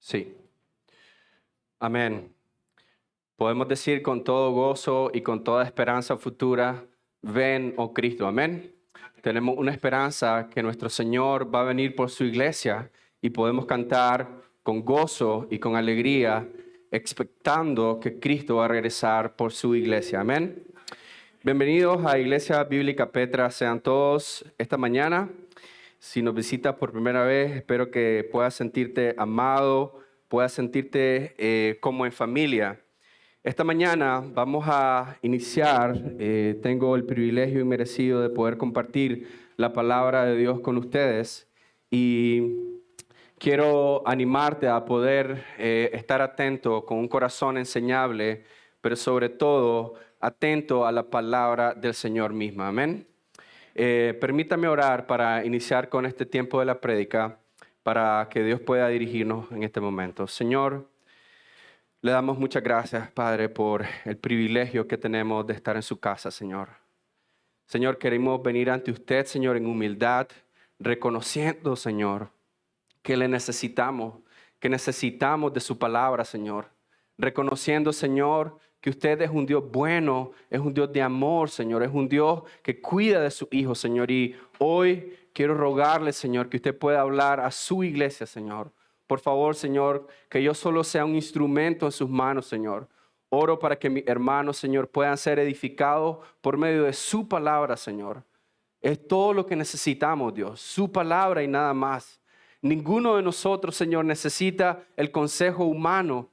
Sí. Amén. Podemos decir con todo gozo y con toda esperanza futura, ven, oh Cristo. Amén. Tenemos una esperanza que nuestro Señor va a venir por su iglesia y podemos cantar con gozo y con alegría, expectando que Cristo va a regresar por su iglesia. Amén. Bienvenidos a Iglesia Bíblica Petra. Sean todos esta mañana. Si nos visitas por primera vez, espero que puedas sentirte amado, puedas sentirte como en familia. Esta mañana vamos a iniciar, tengo el privilegio inmerecido de poder compartir la palabra de Dios con ustedes y quiero animarte a poder estar atento con un corazón enseñable, pero sobre todo atento a la palabra del Señor misma. Amén. Permítame orar para iniciar con este tiempo de la prédica, para que Dios pueda dirigirnos en este momento. Señor, le damos muchas gracias, Padre, por el privilegio que tenemos de estar en su casa, Señor. Señor, queremos venir ante usted, Señor, en humildad, reconociendo, Señor, que le necesitamos, que necesitamos de su palabra, Señor. Reconociendo, Señor, que usted es un Dios bueno, es un Dios de amor, Señor, es un Dios que cuida de su Hijo, Señor. Y hoy quiero rogarle, Señor, que usted pueda hablar a su iglesia, Señor. Por favor, Señor, que yo solo sea un instrumento en sus manos, Señor. Oro para que mis hermanos, Señor, puedan ser edificados por medio de su palabra, Señor. Es todo lo que necesitamos, Dios, su palabra y nada más. Ninguno de nosotros, Señor, necesita el consejo humano.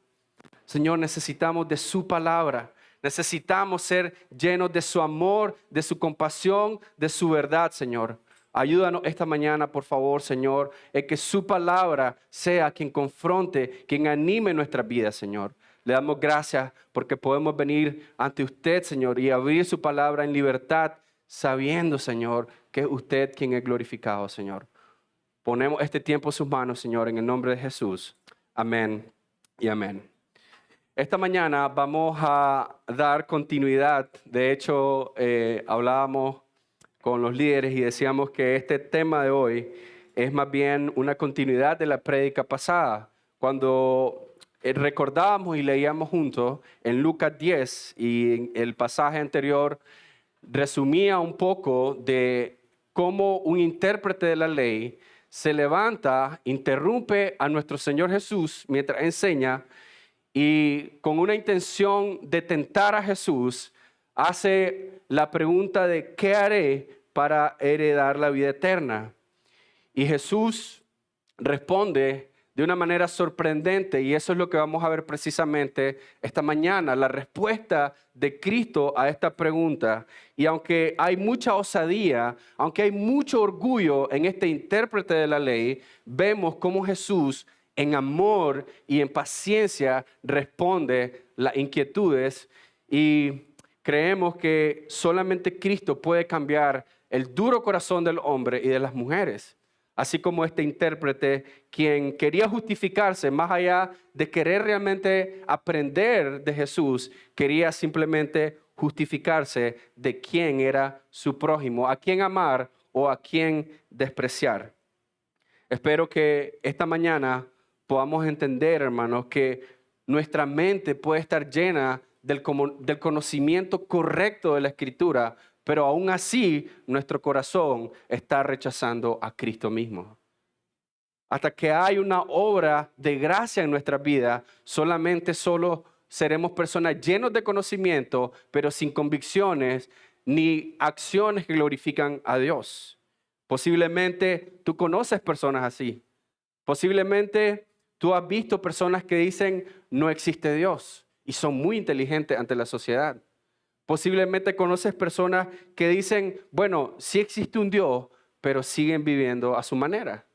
Señor, necesitamos de su palabra. Necesitamos ser llenos de su amor, de su compasión, de su verdad, Señor. Ayúdanos esta mañana, por favor, Señor, en que su palabra sea quien confronte, quien anime nuestra vida, Señor. Le damos gracias porque podemos venir ante usted, Señor, y abrir su palabra en libertad, sabiendo, Señor, que es usted quien es glorificado, Señor. Ponemos este tiempo en sus manos, Señor, en el nombre de Jesús. Amén y amén. Esta mañana vamos a dar continuidad. De hecho, hablábamos con los líderes y decíamos que este tema de hoy es más bien una continuidad de la prédica pasada. Cuando recordábamos y leíamos juntos en Lucas 10 y en el pasaje anterior resumía un poco de cómo un intérprete de la ley se levanta, interrumpe a nuestro Señor Jesús mientras enseña y con una intención de tentar a Jesús, hace la pregunta de ¿qué haré para heredar la vida eterna? Y Jesús responde de una manera sorprendente y eso es lo que vamos a ver precisamente esta mañana, la respuesta de Cristo a esta pregunta. Y aunque hay mucha osadía, aunque hay mucho orgullo en este intérprete de la ley, vemos cómo Jesús en amor y en paciencia responde las inquietudes y creemos que solamente Cristo puede cambiar el duro corazón del hombre y de las mujeres. Así como este intérprete, quien quería justificarse más allá de querer realmente aprender de Jesús, quería simplemente justificarse de quién era su prójimo, a quién amar o a quién despreciar. Espero que esta mañana podamos entender, hermanos, que nuestra mente puede estar llena del conocimiento correcto de la Escritura, pero aún así nuestro corazón está rechazando a Cristo mismo. Hasta que hay una obra de gracia en nuestra vida, solo seremos personas llenos de conocimiento, pero sin convicciones ni acciones que glorifican a Dios. Posiblemente tú conoces personas así. Posiblemente tú has visto personas que dicen no existe Dios y son muy inteligentes ante la sociedad. Posiblemente conoces personas que dicen, bueno, sí existe un Dios, pero siguen viviendo a su manera.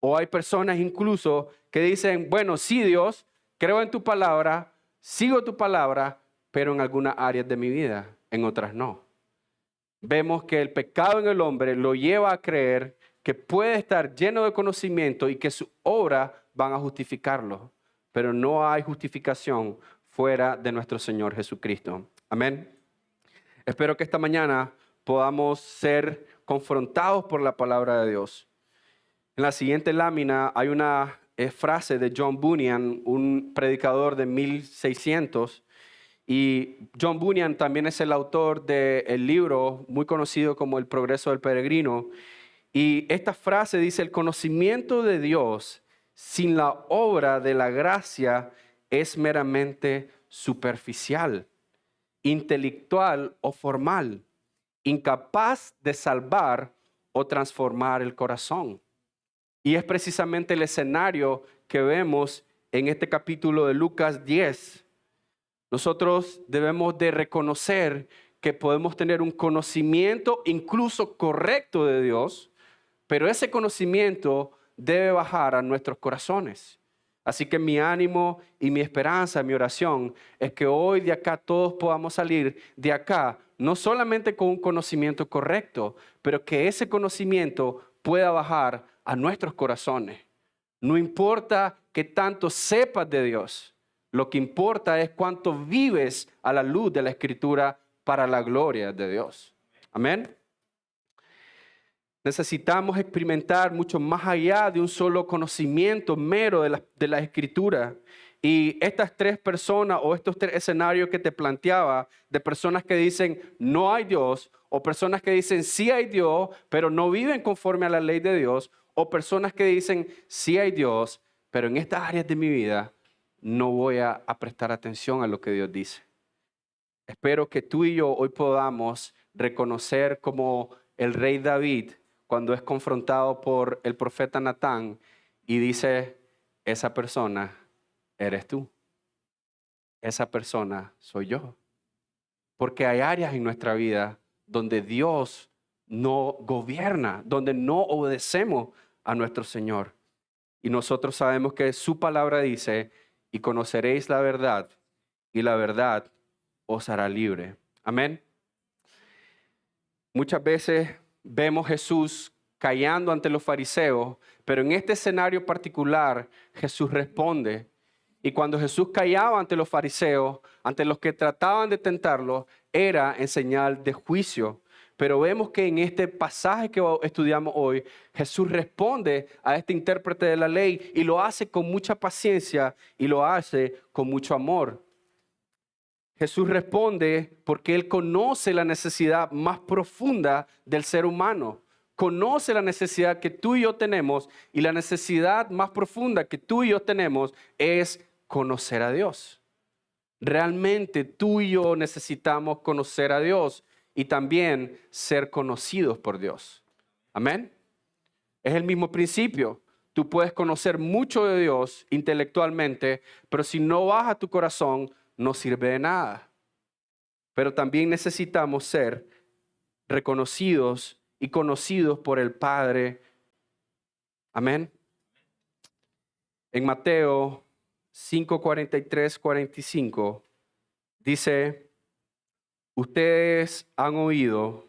O hay personas incluso que dicen, bueno, sí Dios, creo en tu palabra, sigo tu palabra, pero en algunas áreas de mi vida, en otras no. Vemos que el pecado en el hombre lo lleva a creer que puede estar lleno de conocimiento y que sus obras van a justificarlo, pero no hay justificación fuera de nuestro Señor Jesucristo. Amén. Espero que esta mañana podamos ser confrontados por la palabra de Dios. En la siguiente lámina hay una frase de John Bunyan, un predicador de 1600. Y John Bunyan también es el autor del libro muy conocido como El Progreso del Peregrino. Y esta frase dice: el conocimiento de Dios sin la obra de la gracia es meramente superficial, intelectual o formal, incapaz de salvar o transformar el corazón. Y es precisamente el escenario que vemos en este capítulo de Lucas 10. Nosotros debemos de reconocer que podemos tener un conocimiento incluso correcto de Dios, pero ese conocimiento debe bajar a nuestros corazones. Así que mi ánimo y mi esperanza, mi oración, es que hoy de acá todos podamos salir de acá, no solamente con un conocimiento correcto, pero que ese conocimiento pueda bajar a nuestros corazones. No importa qué tanto sepas de Dios, lo que importa es cuánto vives a la luz de la Escritura para la gloria de Dios. Amén. Necesitamos experimentar mucho más allá de un solo conocimiento mero de la Escritura. Y estas tres personas o estos tres escenarios que te planteaba, de personas que dicen no hay Dios, o personas que dicen sí hay Dios, pero no viven conforme a la ley de Dios, o personas que dicen sí hay Dios, pero en estas áreas de mi vida no voy a prestar atención a lo que Dios dice. Espero que tú y yo hoy podamos reconocer como el rey David, cuando es confrontado por el profeta Natán y dice: esa persona eres tú, esa persona soy yo. Porque hay áreas en nuestra vida donde Dios no gobierna, donde no obedecemos a nuestro Señor. Y nosotros sabemos que su palabra dice: y conoceréis la verdad, y la verdad os hará libre. Amén. Muchas veces vemos Jesús callando ante los fariseos, pero en este escenario particular Jesús responde. Y cuando Jesús callaba ante los fariseos, ante los que trataban de tentarlo, era en señal de juicio. Pero vemos que en este pasaje que estudiamos hoy, Jesús responde a este intérprete de la ley y lo hace con mucha paciencia y lo hace con mucho amor. Jesús responde porque Él conoce la necesidad más profunda del ser humano. Conoce la necesidad que tú y yo tenemos, y la necesidad más profunda que tú y yo tenemos es conocer a Dios. Realmente tú y yo necesitamos conocer a Dios y también ser conocidos por Dios. Amén. Es el mismo principio. Tú puedes conocer mucho de Dios intelectualmente, pero si no baja tu corazón, no sirve de nada. Pero también necesitamos ser reconocidos y conocidos por el Padre. Amén. En Mateo 5:43-45 dice: ustedes han oído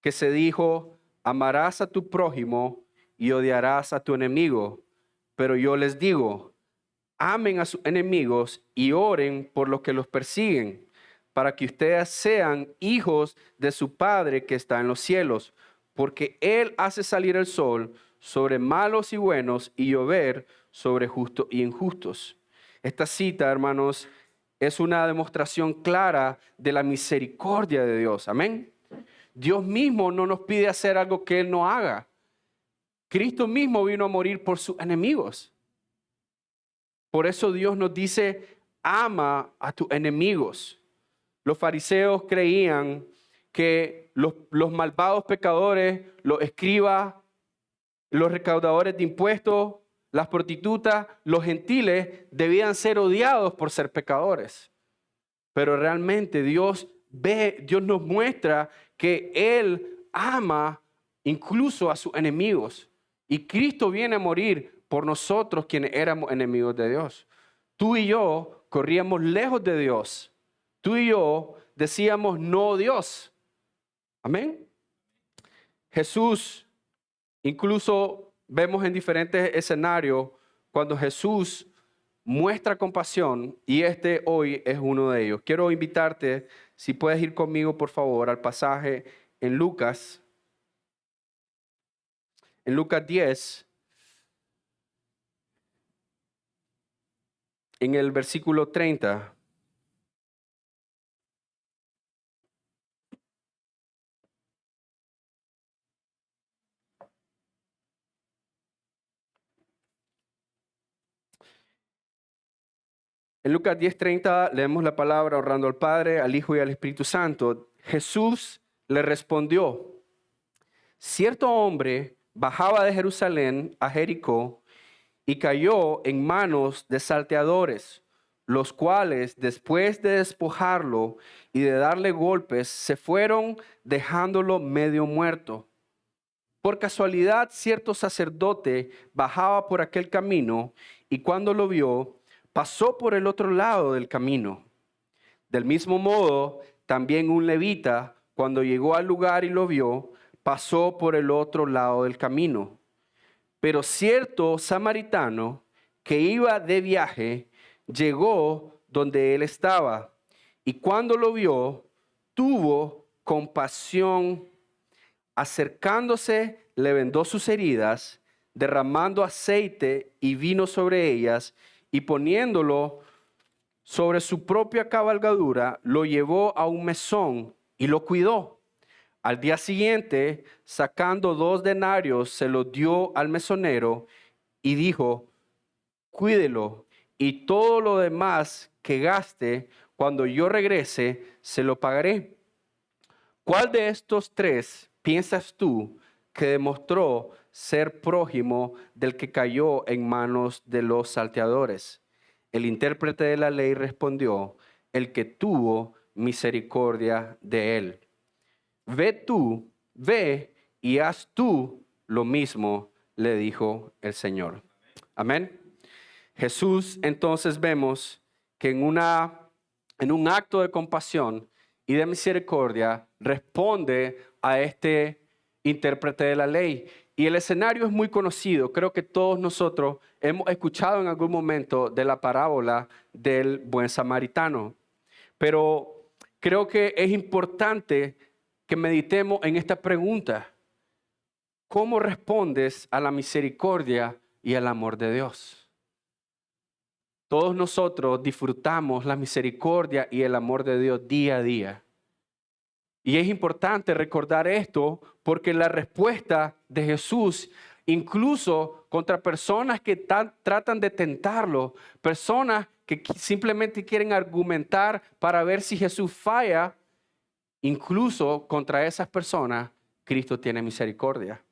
que se dijo: amarás a tu prójimo y odiarás a tu enemigo. Pero yo les digo: amen a sus enemigos y oren por los que los persiguen, para que ustedes sean hijos de su Padre que está en los cielos, porque Él hace salir el sol sobre malos y buenos y llover sobre justos y injustos. Esta cita, hermanos, es una demostración clara de la misericordia de Dios. Amén. Dios mismo no nos pide hacer algo que Él no haga. Cristo mismo vino a morir por sus enemigos. Por eso Dios nos dice: ama a tus enemigos. Los fariseos creían que los malvados pecadores, los escribas, los recaudadores de impuestos, las prostitutas, los gentiles debían ser odiados por ser pecadores. Pero realmente Dios nos muestra que Él ama incluso a sus enemigos. Y Cristo viene a morir por nosotros quienes éramos enemigos de Dios. Tú y yo corríamos lejos de Dios. Tú y yo decíamos no Dios. Amén. Jesús, incluso vemos en diferentes escenarios cuando Jesús muestra compasión, y este hoy es uno de ellos. Quiero invitarte, si puedes ir conmigo por favor al pasaje en Lucas 10. en el versículo 30. En Lucas 10:30 leemos la palabra honrando al Padre, al Hijo y al Espíritu Santo. Jesús le respondió: cierto hombre bajaba de Jerusalén a Jericó y cayó en manos de salteadores, los cuales, después de despojarlo y de darle golpes, se fueron dejándolo medio muerto. Por casualidad, cierto sacerdote bajaba por aquel camino y cuando lo vio, pasó por el otro lado del camino. Del mismo modo, también un levita, cuando llegó al lugar y lo vio, pasó por el otro lado del camino. Pero cierto samaritano que iba de viaje llegó donde él estaba y cuando lo vio, tuvo compasión. Acercándose, le vendó sus heridas, derramando aceite y vino sobre ellas y poniéndolo sobre su propia cabalgadura, lo llevó a un mesón y lo cuidó. Al día siguiente, sacando 2 denarios, se los dio al mesonero y dijo: cuídelo, y todo lo demás que gaste, cuando yo regrese, se lo pagaré. ¿Cuál de estos 3 piensas tú que demostró ser prójimo del que cayó en manos de los salteadores? El intérprete de la ley respondió: el que tuvo misericordia de él. Ve y haz tú lo mismo, le dijo el Señor. Amén. Jesús, entonces vemos que en un acto de compasión y de misericordia responde a este intérprete de la ley. Y el escenario es muy conocido. Creo que todos nosotros hemos escuchado en algún momento de la parábola del buen samaritano. Pero creo que es importante que meditemos en esta pregunta: ¿cómo respondes a la misericordia y al amor de Dios? Todos nosotros disfrutamos la misericordia y el amor de Dios día a día. Y es importante recordar esto porque la respuesta de Jesús, incluso contra personas que tratan de tentarlo, personas que simplemente quieren argumentar para ver si Jesús falla, incluso contra esas personas, Cristo tiene misericordia.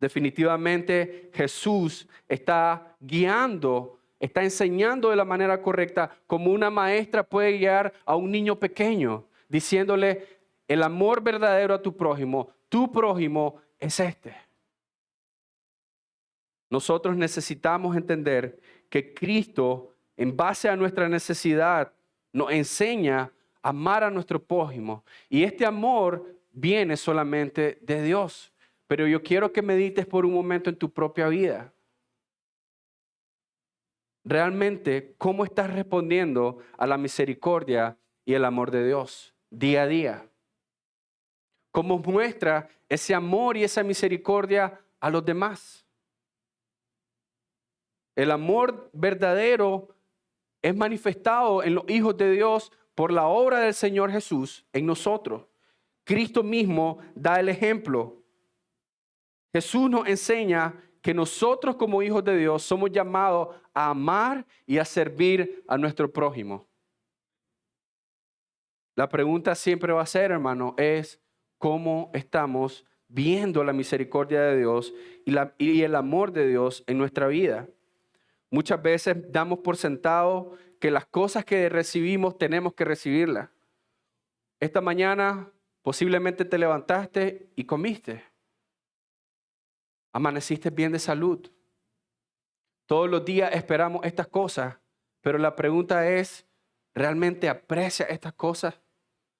Definitivamente Jesús está guiando, está enseñando de la manera correcta, como una maestra puede guiar a un niño pequeño, diciéndole: el amor verdadero a tu prójimo es este. Nosotros necesitamos entender que Cristo, en base a nuestra necesidad, nos enseña a amar a nuestro prójimo. Y este amor viene solamente de Dios. Pero yo quiero que medites por un momento en tu propia vida. Realmente, ¿cómo estás respondiendo a la misericordia y el amor de Dios día a día? ¿Cómo muestra ese amor y esa misericordia a los demás? El amor verdadero es manifestado en los hijos de Dios por la obra del Señor Jesús en nosotros. Cristo mismo da el ejemplo. Jesús nos enseña que nosotros como hijos de Dios somos llamados a amar y a servir a nuestro prójimo. La pregunta siempre va a ser, hermano, es cómo estamos viendo la misericordia de Dios y el amor de Dios en nuestra vida. Muchas veces damos por sentado que las cosas que recibimos tenemos que recibirlas. Esta mañana posiblemente te levantaste y comiste. Amaneciste bien de salud. Todos los días esperamos estas cosas, pero la pregunta es, ¿realmente aprecias estas cosas?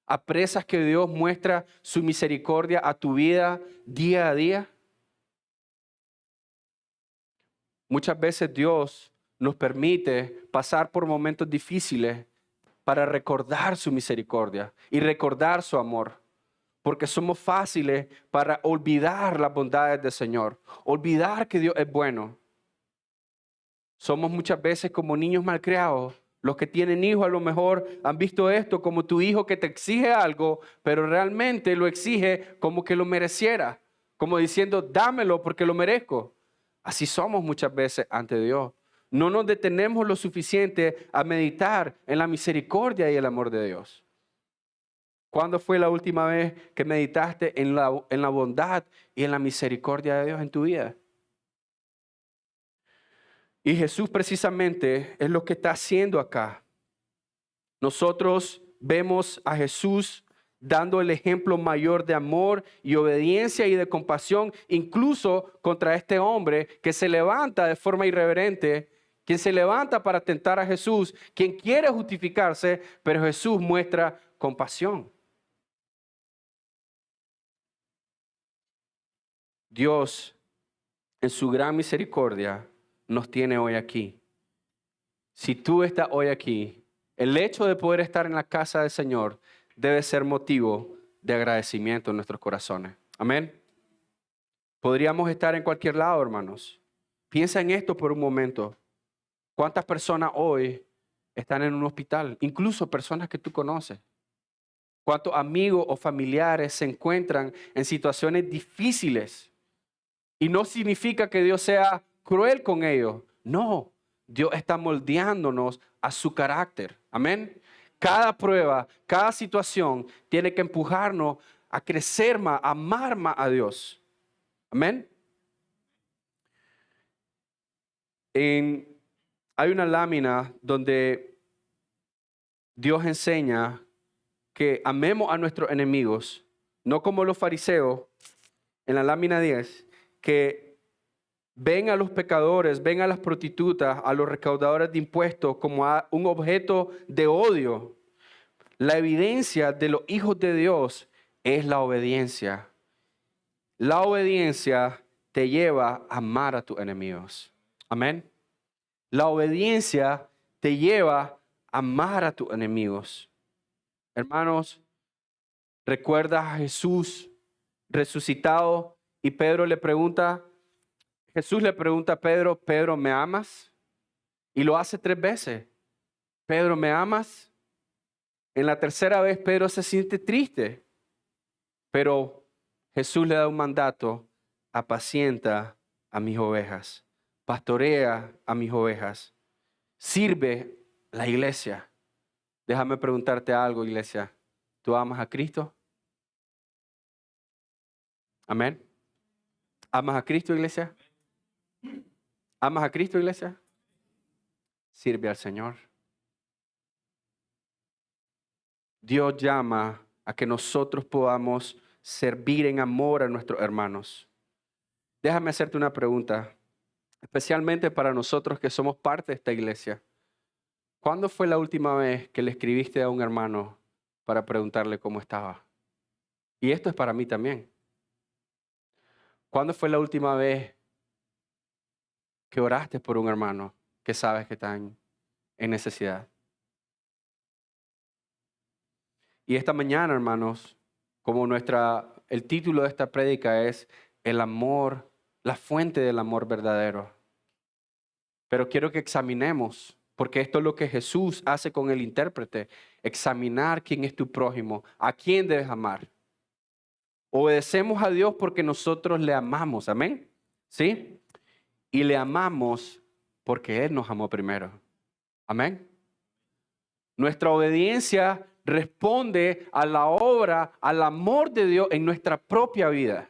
¿Aprecias que Dios muestra su misericordia a tu vida día a día? Muchas veces Dios nos permite pasar por momentos difíciles para recordar su misericordia y recordar su amor. Porque somos fáciles para olvidar las bondades del Señor, olvidar que Dios es bueno. Somos muchas veces como niños malcriados. Los que tienen hijos a lo mejor han visto esto como tu hijo que te exige algo, pero realmente lo exige como que lo mereciera, como diciendo, dámelo porque lo merezco. Así somos muchas veces ante Dios. No nos detenemos lo suficiente a meditar en la misericordia y el amor de Dios. ¿Cuándo fue la última vez que meditaste en la bondad y en la misericordia de Dios en tu vida? Y Jesús precisamente es lo que está haciendo acá. Nosotros vemos a Jesús dando el ejemplo mayor de amor y obediencia y de compasión, incluso contra este hombre que se levanta de forma irreverente, quien se levanta para tentar a Jesús, quien quiere justificarse, pero Jesús muestra compasión. Dios, en su gran misericordia, nos tiene hoy aquí. Si tú estás hoy aquí, el hecho de poder estar en la casa del Señor debe ser motivo de agradecimiento en nuestros corazones. Amén. Podríamos estar en cualquier lado, hermanos. Piensa en esto por un momento. ¿Cuántas personas hoy están en un hospital? Incluso personas que tú conoces. ¿Cuántos amigos o familiares se encuentran en situaciones difíciles? Y no significa que Dios sea cruel con ellos. No, Dios está moldeándonos a su carácter. Amén. Cada prueba, cada situación tiene que empujarnos a crecer más, a amar más a Dios. Amén. Hay una lámina donde Dios enseña que amemos a nuestros enemigos, no como los fariseos, en la lámina 10, que ven a los pecadores, ven a las prostitutas, a los recaudadores de impuestos como a un objeto de odio. La evidencia de los hijos de Dios es la obediencia. La obediencia te lleva a amar a tus enemigos. Amén. La obediencia te lleva a amar a tus enemigos. Hermanos, ¿recuerdas a Jesús resucitado? Y Jesús le pregunta a Pedro, Pedro, ¿me amas? Y lo hace 3 veces. Pedro, ¿me amas? En la tercera vez Pedro se siente triste, pero Jesús le da un mandato: apacienta a mis ovejas, pastorea a mis ovejas, sirve la iglesia. Déjame preguntarte algo, iglesia. ¿Tú amas a Cristo? Amén. ¿Amas a Cristo, iglesia? ¿Amas a Cristo, iglesia? Sirve al Señor. Dios llama a que nosotros podamos servir en amor a nuestros hermanos. Déjame hacerte una pregunta, especialmente para nosotros que somos parte de esta iglesia. ¿Cuándo fue la última vez que le escribiste a un hermano para preguntarle cómo estaba? Y esto es para mí también. ¿Cuándo fue la última vez que oraste por un hermano que sabes que está en necesidad? Y esta mañana, hermanos, como el título de esta prédica es el amor, la fuente del amor verdadero. Pero quiero que examinemos, porque esto es lo que Jesús hace con el intérprete: examinar quién es tu prójimo, a quién debes amar. Obedecemos a Dios porque nosotros le amamos, amén, ¿sí? Y le amamos porque Él nos amó primero, amén. Nuestra obediencia responde a la obra, al amor de Dios en nuestra propia vida.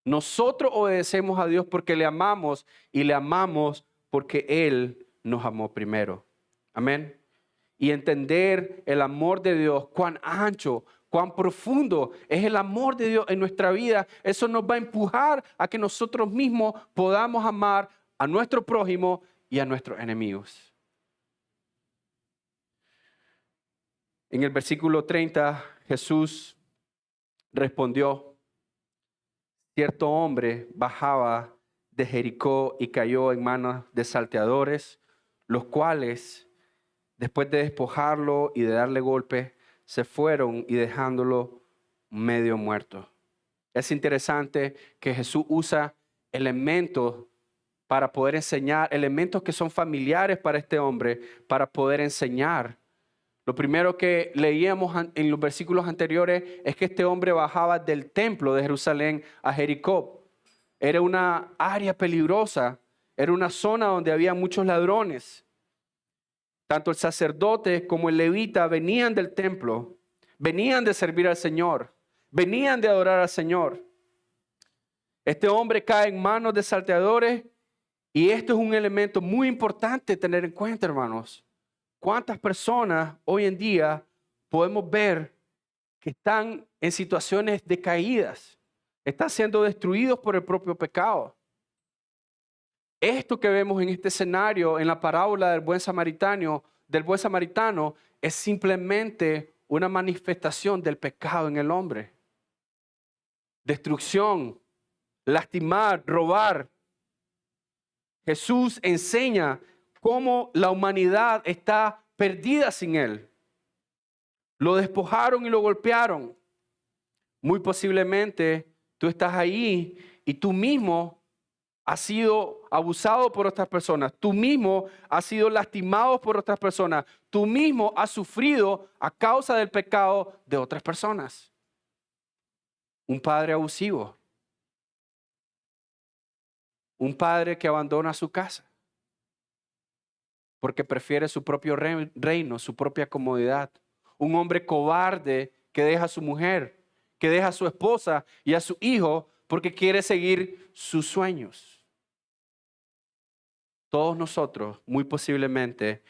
Nosotros obedecemos a Dios porque le amamos y le amamos porque Él nos amó primero. Amén. Y entender el amor de Dios, cuán ancho, cuán profundo es el amor de Dios en nuestra vida, eso nos va a empujar a que nosotros mismos podamos amar a nuestro prójimo y a nuestros enemigos. En el versículo 30, Jesús respondió: cierto hombre bajaba de Jericó y cayó en manos de salteadores, los cuales, después de despojarlo y de darle golpes, se fueron y dejándolo medio muerto. Es interesante que Jesús usa elementos para poder enseñar, elementos que son familiares para este hombre, para poder enseñar. Lo primero que leíamos en los versículos anteriores es que este hombre bajaba del templo de Jerusalén a Jericó. Era una área peligrosa, era una zona donde había muchos ladrones. Tanto el sacerdote como el levita venían del templo, venían de servir al Señor, venían de adorar al Señor. Este hombre cae en manos de salteadores y esto es un elemento muy importante tener en cuenta, hermanos. ¿Cuántas personas hoy en día podemos ver que están en situaciones decaídas? Están siendo destruidos por el propio pecado. Esto que vemos en este escenario, en la parábola del buen samaritano, es simplemente una manifestación del pecado en el hombre. Destrucción, lastimar, robar. Jesús enseña cómo la humanidad está perdida sin Él. Lo despojaron y lo golpearon. Muy posiblemente tú estás ahí y tú mismo has sido abusado por otras personas. Tú mismo has sido lastimado por otras personas. Tú mismo has sufrido a causa del pecado de otras personas. Un padre abusivo. Un padre que abandona su casa porque prefiere su propio reino, su propia comodidad. Un hombre cobarde que deja a su mujer, que deja a su esposa y a su hijo porque quiere seguir sus sueños. Todos nosotros, muy posiblemente,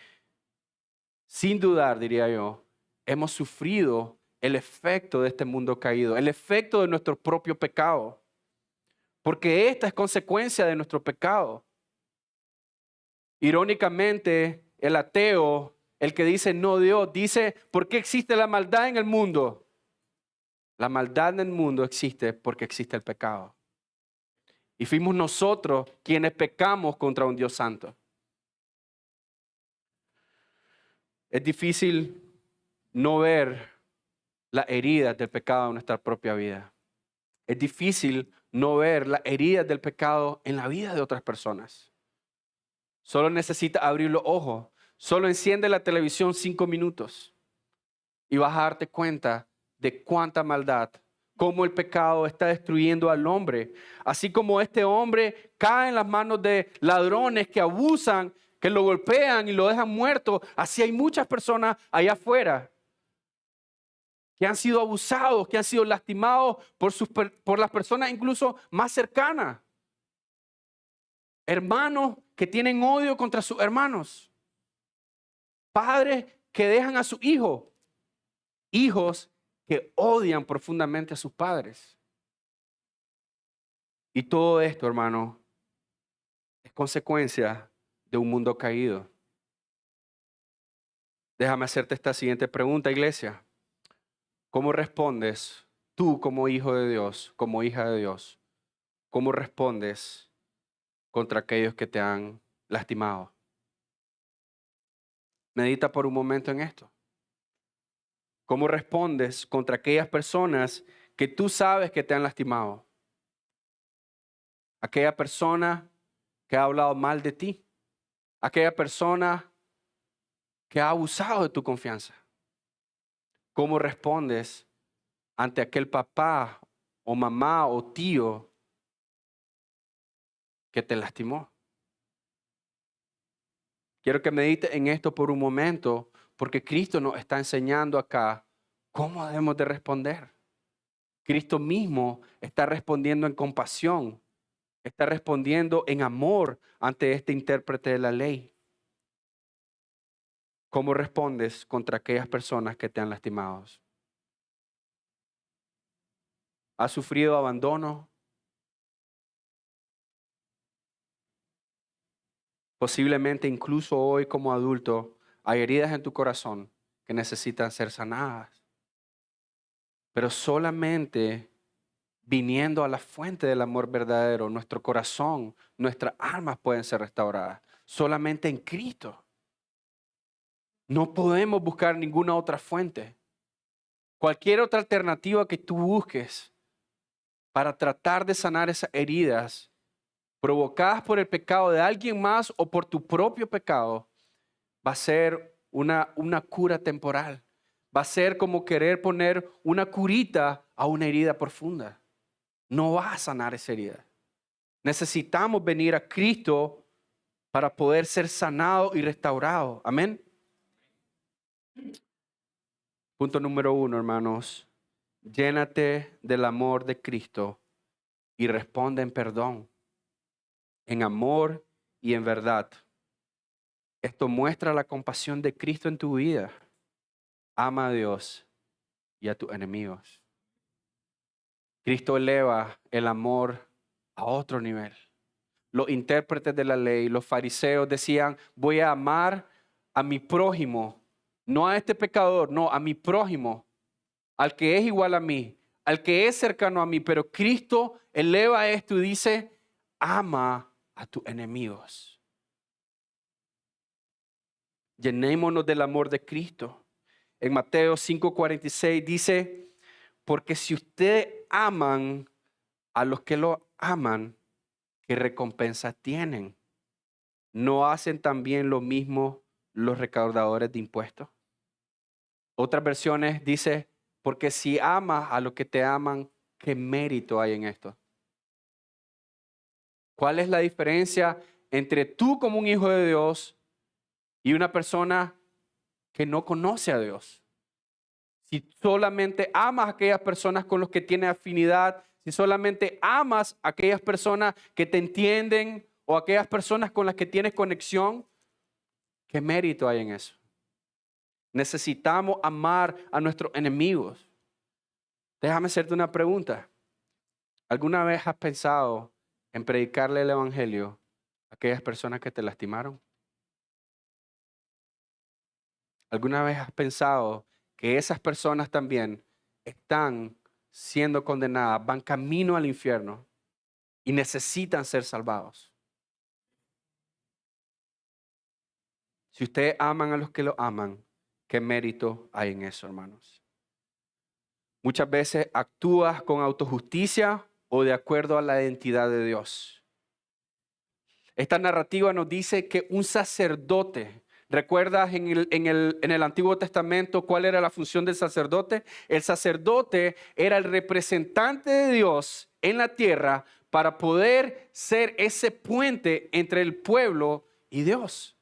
sin dudar, diría yo, hemos sufrido el efecto de este mundo caído, el efecto de nuestro propio pecado, porque esta es consecuencia de nuestro pecado. Irónicamente, el ateo, el que dice no Dios, dice, ¿por qué existe la maldad en el mundo? La maldad en el mundo existe porque existe el pecado. Y fuimos nosotros quienes pecamos contra un Dios santo. Es difícil no ver las heridas del pecado en nuestra propia vida. Es difícil no ver las heridas del pecado en la vida de otras personas. Solo necesitas abrir los ojos. Solo enciende la televisión 5 minutos y vas a darte cuenta de cuánta maldad, cómo el pecado está destruyendo al hombre. Así como este hombre cae en las manos de ladrones que abusan, que lo golpean y lo dejan muerto, así hay muchas personas allá afuera que han sido abusados, que han sido lastimados por las personas incluso más cercanas. Hermanos que tienen odio contra sus hermanos. Padres que dejan a su hijo. Hijos que odian profundamente a sus padres. Y todo esto, hermano, es consecuencia de un mundo caído. Déjame hacerte esta siguiente pregunta, iglesia. ¿Cómo respondes tú como hijo de Dios, como hija de Dios? ¿Cómo respondes contra aquellos que te han lastimado? Medita por un momento en esto. ¿Cómo respondes contra aquellas personas que tú sabes que te han lastimado? Aquella persona que ha hablado mal de ti. Aquella persona que ha abusado de tu confianza. ¿Cómo respondes ante aquel papá o mamá o tío que te lastimó? Quiero que medites en esto por un momento, porque Cristo nos está enseñando acá cómo debemos de responder. Cristo mismo está respondiendo en compasión, está respondiendo en amor ante este intérprete de la ley. ¿Cómo respondes contra aquellas personas que te han lastimado? ¿Has sufrido abandono? Posiblemente incluso hoy como adulto hay heridas en tu corazón que necesitan ser sanadas. Pero solamente viniendo a la fuente del amor verdadero, nuestro corazón, nuestras almas pueden ser restauradas. Solamente en Cristo. No podemos buscar ninguna otra fuente. Cualquier otra alternativa que tú busques para tratar de sanar esas heridas provocadas por el pecado de alguien más o por tu propio pecado, va a ser una cura temporal. Va a ser como querer poner una curita a una herida profunda. No va a sanar esa herida. Necesitamos venir a Cristo para poder ser sanado y restaurado. Amén. Punto número 1, hermanos. Llénate del amor de Cristo y responde en perdón, en amor y en verdad. Esto muestra la compasión de Cristo en tu vida. Ama a Dios y a tus enemigos. Cristo eleva el amor a otro nivel. Los intérpretes de la ley, los fariseos decían, voy a amar a mi prójimo, no a este pecador, no, a mi prójimo, al que es igual a mí, al que es cercano a mí. Pero Cristo eleva esto y dice, ama a tus enemigos. Llenémonos del amor de Cristo. En Mateo 5:46 dice, porque si ustedes aman a los que lo aman, ¿qué recompensa tienen? ¿No hacen también lo mismo los recaudadores de impuestos? Otras versiones dice, porque si amas a los que te aman, ¿qué mérito hay en esto? ¿Cuál es la diferencia entre tú como un hijo de Dios y una persona que no conoce a Dios? Si solamente amas a aquellas personas con las que tienes afinidad, si solamente amas a aquellas personas que te entienden o aquellas personas con las que tienes conexión, ¿qué mérito hay en eso? Necesitamos amar a nuestros enemigos. Déjame hacerte una pregunta. ¿Alguna vez has pensado en predicarle el evangelio a aquellas personas que te lastimaron? ¿Alguna vez has pensado que esas personas también están siendo condenadas, van camino al infierno y necesitan ser salvados? Si ustedes aman a los que lo aman, ¿qué mérito hay en eso, hermanos? Muchas veces actúas con autojusticia o de acuerdo a la identidad de Dios. Esta narrativa nos dice que un sacerdote, ¿recuerdas en el Antiguo Testamento cuál era la función del sacerdote? El sacerdote era el representante de Dios en la tierra para poder ser ese puente entre el pueblo y Dios.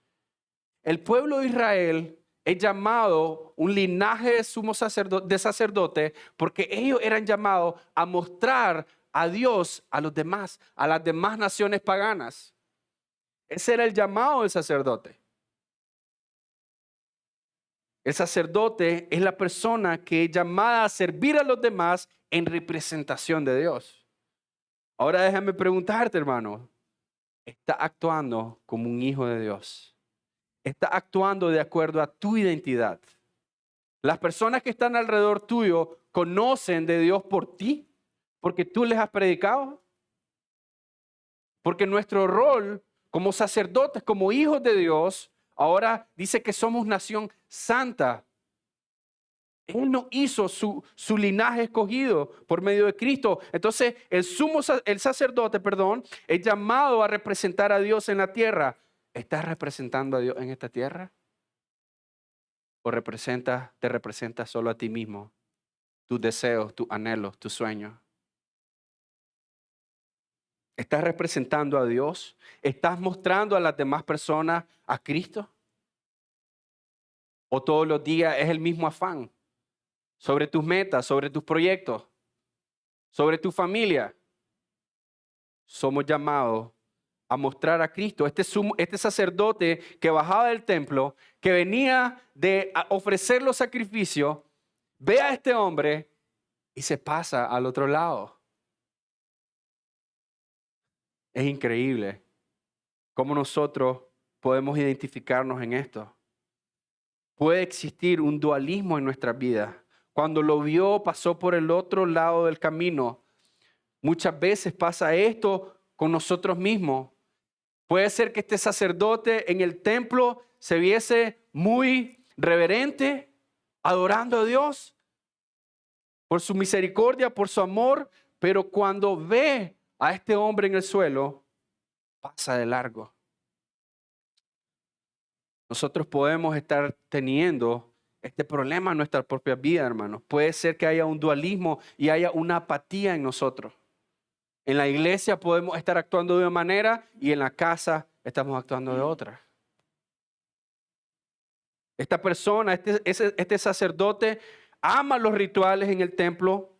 El pueblo de Israel es llamado un linaje de sacerdote porque ellos eran llamados a mostrar a Dios a los demás, a las demás naciones paganas. Ese era el llamado del sacerdote. El sacerdote es la persona que es llamada a servir a los demás en representación de Dios. Ahora déjame preguntarte, hermano, ¿estás actuando como un hijo de Dios? ¿Estás actuando de acuerdo a tu identidad? Las personas que están alrededor tuyo conocen de Dios por ti, porque tú les has predicado. Porque nuestro rol como sacerdotes, como hijos de Dios, ahora dice que somos nación santa. Él nos hizo su linaje escogido por medio de Cristo. Entonces, el sacerdote, es llamado a representar a Dios en la tierra. ¿Estás representando a Dios en esta tierra? ¿O te representas solo a ti mismo? Tus deseos, tus anhelos, tus sueños. ¿Estás representando a Dios? ¿Estás mostrando a las demás personas a Cristo? ¿O todos los días es el mismo afán sobre tus metas, sobre tus proyectos, sobre tu familia? Somos llamados a mostrar a Cristo. Este sacerdote que bajaba del templo, que venía de ofrecer los sacrificios, ve a este hombre y se pasa al otro lado. Es increíble cómo nosotros podemos identificarnos en esto. Puede existir un dualismo en nuestras vidas. Cuando lo vio, pasó por el otro lado del camino. Muchas veces pasa esto con nosotros mismos. Puede ser que este sacerdote en el templo se viese muy reverente, adorando a Dios por su misericordia, por su amor, pero cuando ve a este hombre en el suelo, pasa de largo. Nosotros podemos estar teniendo este problema en nuestra propia vida, hermanos. Puede ser que haya un dualismo y haya una apatía en nosotros. En la iglesia podemos estar actuando de una manera y en la casa estamos actuando de otra. Esta persona, este sacerdote, ama los rituales en el templo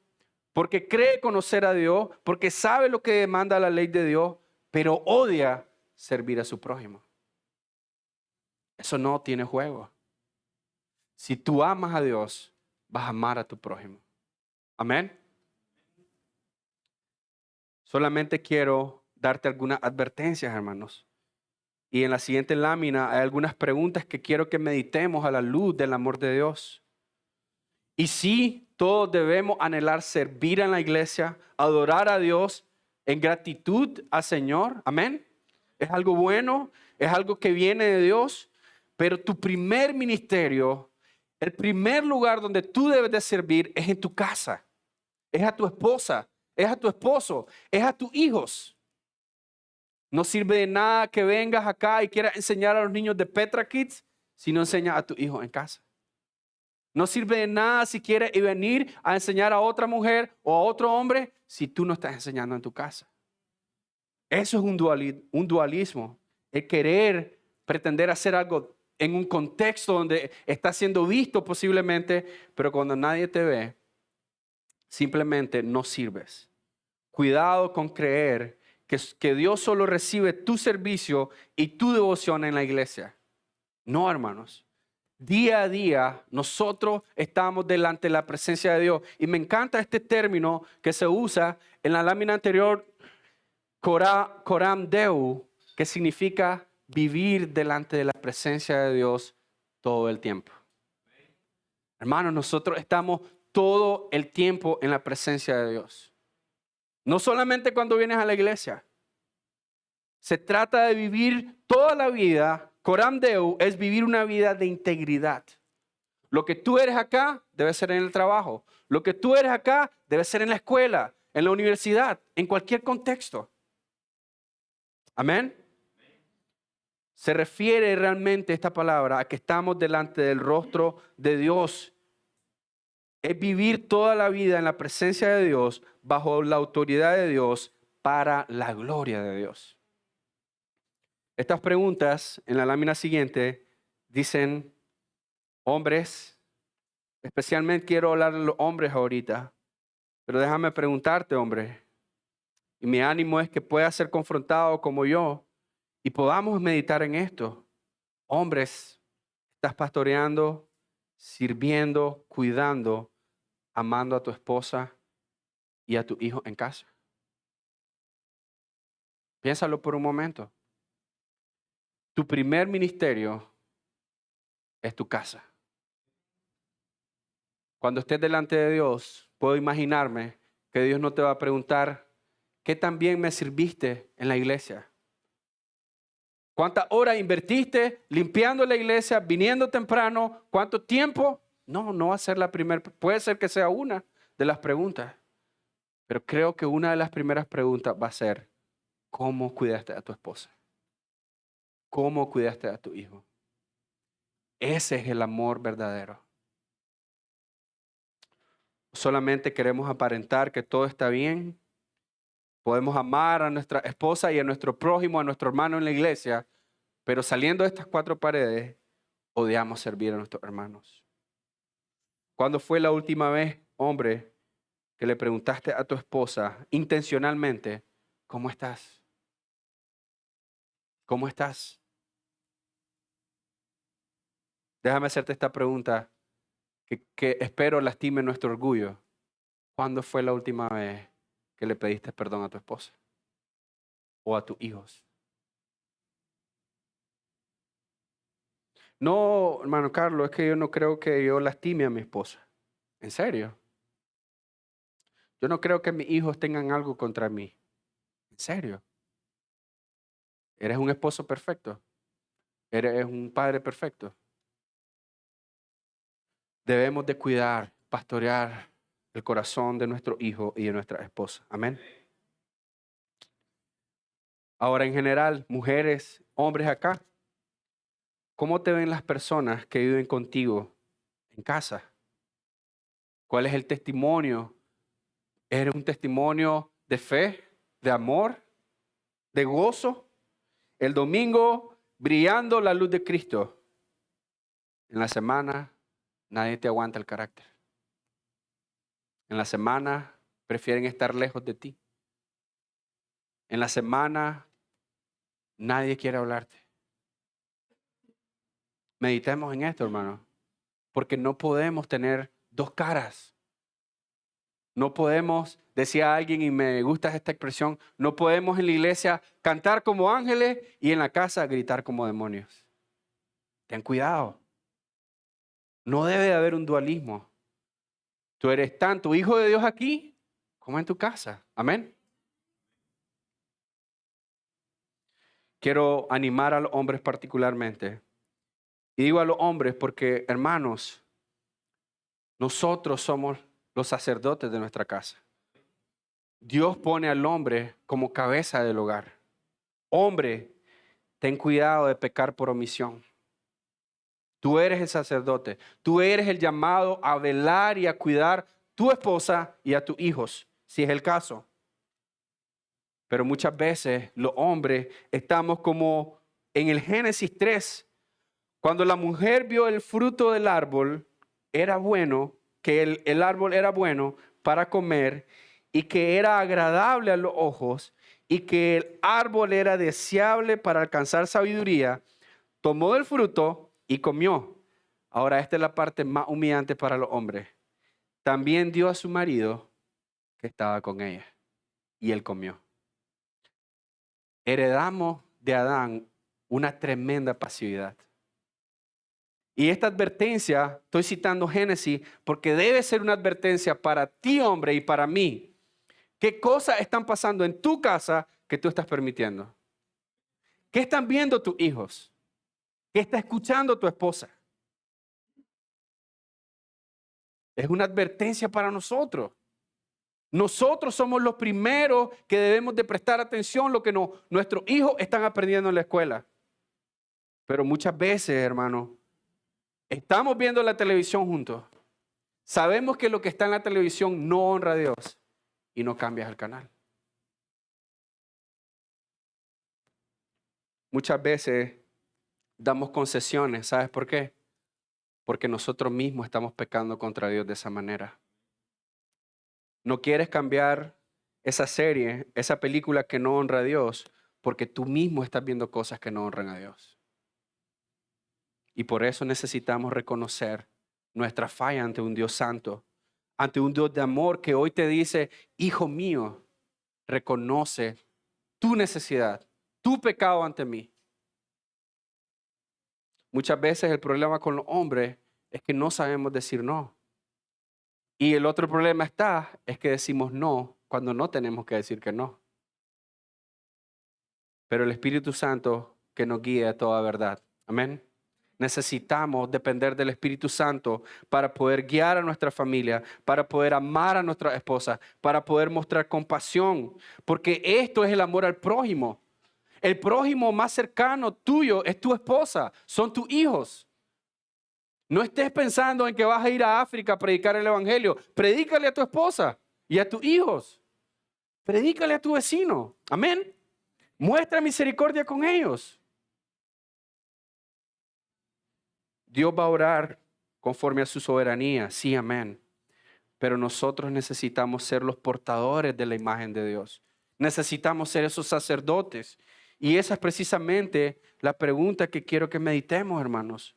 porque cree conocer a Dios, porque sabe lo que demanda la ley de Dios, pero odia servir a su prójimo. Eso no tiene juego. Si tú amas a Dios, vas a amar a tu prójimo. Amén. Solamente quiero darte algunas advertencias, hermanos. Y en la siguiente lámina hay algunas preguntas que quiero que meditemos a la luz del amor de Dios. Y sí, todos debemos anhelar servir en la iglesia, adorar a Dios en gratitud al Señor. Amén. Es algo bueno, es algo que viene de Dios, pero tu primer ministerio, el primer lugar donde tú debes de servir es en tu casa, es a tu esposa, es a tu esposo, es a tus hijos. No sirve de nada que vengas acá y quieras enseñar a los niños de Petra Kids si no enseñas a tu hijo en casa. No sirve de nada si quieres venir a enseñar a otra mujer o a otro hombre si tú no estás enseñando en tu casa. Eso es un dualismo. El querer pretender hacer algo en un contexto donde está siendo visto posiblemente, pero cuando nadie te ve, simplemente no sirves. Cuidado con creer que Dios solo recibe tu servicio y tu devoción en la iglesia. No, hermanos. Día a día nosotros estamos delante de la presencia de Dios. Y me encanta este término que se usa en la lámina anterior, coram Deo, que significa vivir delante de la presencia de Dios todo el tiempo. Hermanos, nosotros estamos todo el tiempo en la presencia de Dios. No solamente cuando vienes a la iglesia. Se trata de vivir toda la vida. Coram Deo es vivir una vida de integridad. Lo que tú eres acá debe ser en el trabajo. Lo que tú eres acá debe ser en la escuela, en la universidad, en cualquier contexto. Amén. Se refiere realmente esta palabra a que estamos delante del rostro de Dios. Es vivir toda la vida en la presencia de Dios, bajo la autoridad de Dios, para la gloria de Dios. Estas preguntas en la lámina siguiente dicen, hombres, especialmente quiero hablar de los hombres ahorita, pero déjame preguntarte, hombre, y mi ánimo es que puedas ser confrontado como yo y podamos meditar en esto. Hombres, estás pastoreando, sirviendo, cuidando, amando a tu esposa y a tu hijo en casa. Piénsalo por un momento. Tu primer ministerio es tu casa. Cuando estés delante de Dios, puedo imaginarme que Dios no te va a preguntar, ¿qué tan bien me sirviste en la iglesia? ¿Cuántas horas invertiste limpiando la iglesia, viniendo temprano? ¿Cuánto tiempo? No va a ser la primera, puede ser que sea una de las preguntas, pero creo que una de las primeras preguntas va a ser, ¿cómo cuidaste a tu esposa? ¿Cómo cuidaste a tu hijo? Ese es el amor verdadero. Solamente queremos aparentar que todo está bien. Podemos amar a nuestra esposa y a nuestro prójimo, a nuestro hermano en la iglesia, pero saliendo de estas cuatro paredes, odiamos servir a nuestros hermanos. ¿Cuándo fue la última vez, hombre, que le preguntaste a tu esposa intencionalmente, ¿cómo estás? ¿Cómo estás? Déjame hacerte esta pregunta que espero lastime nuestro orgullo. ¿Cuándo fue la última vez que le pediste perdón a tu esposa o a tus hijos? No, hermano Carlos, es que yo no creo que yo lastime a mi esposa. ¿En serio? Yo no creo que mis hijos tengan algo contra mí. ¿En serio? ¿Eres un esposo perfecto? ¿Eres un padre perfecto? Debemos de cuidar, pastorear el corazón de nuestro hijo y de nuestra esposa. Amén. Ahora, en general, mujeres, hombres acá, ¿cómo te ven las personas que viven contigo en casa? ¿Cuál es el testimonio? ¿Eres un testimonio de fe, de amor, de gozo? El domingo, brillando la luz de Cristo. En la semana, nadie te aguanta el carácter. En la semana, prefieren estar lejos de ti. En la semana, nadie quiere hablarte. Meditemos en esto, hermano, porque no podemos tener dos caras. No podemos, decía alguien y me gusta esta expresión, no podemos en la iglesia cantar como ángeles y en la casa gritar como demonios. Ten cuidado. No debe de haber un dualismo. Tú eres tanto hijo de Dios aquí como en tu casa. Amén. Quiero animar a los hombres particularmente. Y digo a los hombres porque, hermanos, nosotros somos los sacerdotes de nuestra casa. Dios pone al hombre como cabeza del hogar. Hombre, ten cuidado de pecar por omisión. Tú eres el sacerdote. Tú eres el llamado a velar y a cuidar tu esposa y a tus hijos, si es el caso. Pero muchas veces los hombres estamos como en el Génesis 3, cuando la mujer vio el fruto del árbol, era bueno, que el árbol era bueno para comer y que era agradable a los ojos y que el árbol era deseable para alcanzar sabiduría, tomó del fruto y comió. Ahora, esta es la parte más humillante para los hombres. También dio a su marido que estaba con ella y él comió. Heredamos de Adán una tremenda pasividad. Y esta advertencia, estoy citando Génesis, porque debe ser una advertencia para ti, hombre, y para mí. ¿Qué cosas están pasando en tu casa que tú estás permitiendo? ¿Qué están viendo tus hijos? ¿Qué está escuchando tu esposa? Es una advertencia para nosotros. Nosotros somos los primeros que debemos de prestar atención a lo que nuestros hijos están aprendiendo en la escuela. Pero muchas veces, hermano, estamos viendo la televisión juntos. Sabemos que lo que está en la televisión no honra a Dios y no cambias el canal. Muchas veces damos concesiones. ¿Sabes por qué? Porque nosotros mismos estamos pecando contra Dios de esa manera. No quieres cambiar esa serie, esa película que no honra a Dios, porque tú mismo estás viendo cosas que no honran a Dios. Y por eso necesitamos reconocer nuestra falla ante un Dios santo, ante un Dios de amor que hoy te dice, hijo mío, reconoce tu necesidad, tu pecado ante mí. Muchas veces el problema con los hombres es que no sabemos decir no. Y el otro problema es que decimos no cuando no tenemos que decir que no. Pero el Espíritu Santo que nos guíe a toda verdad. Amén. Necesitamos depender del Espíritu Santo para poder guiar a nuestra familia, para poder amar a nuestra esposa, para poder mostrar compasión, porque esto es el amor al prójimo. El prójimo más cercano tuyo es tu esposa, son tus hijos. No estés pensando en que vas a ir a África a predicar el Evangelio. Predícale a tu esposa y a tus hijos. Predícale a tu vecino. Amén. Muestra misericordia con ellos. Dios va a orar conforme a su soberanía. Sí, amén. Pero nosotros necesitamos ser los portadores de la imagen de Dios. Necesitamos ser esos sacerdotes. Y esa es precisamente la pregunta que quiero que meditemos, hermanos.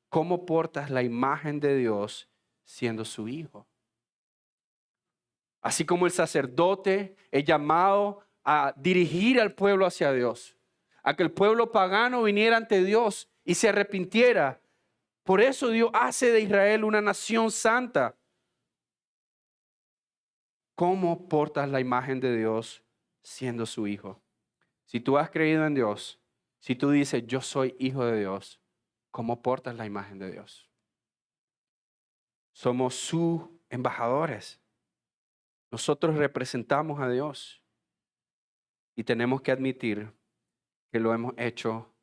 ¿Cómo portas la imagen de Dios siendo su hijo? Así como el sacerdote es llamado a dirigir al pueblo hacia Dios, a que el pueblo pagano viniera ante Dios y se arrepintiera. Por eso Dios hace de Israel una nación santa. ¿Cómo portas la imagen de Dios siendo su hijo? Si tú has creído en Dios, si tú dices yo soy hijo de Dios, ¿cómo portas la imagen de Dios? Somos sus embajadores. Nosotros representamos a Dios y tenemos que admitir que lo hemos hecho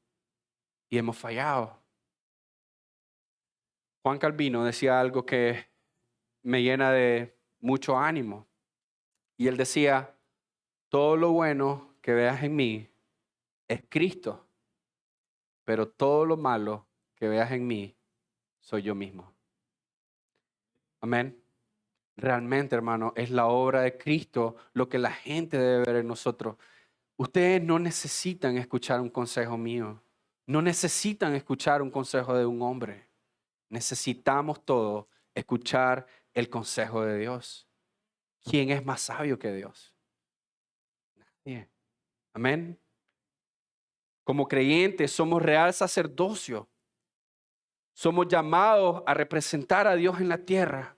y hemos fallado. Juan Calvino decía algo que me llena de mucho ánimo. Y él decía, todo lo bueno que veas en mí es Cristo, pero todo lo malo que veas en mí soy yo mismo. Amén. Realmente, hermano, es la obra de Cristo lo que la gente debe ver en nosotros. Ustedes no necesitan escuchar un consejo mío. No necesitan escuchar un consejo de un hombre. Necesitamos todos escuchar el consejo de Dios. ¿Quién es más sabio que Dios? Nadie. Amén. Como creyentes somos real sacerdocio. Somos llamados a representar a Dios en la tierra.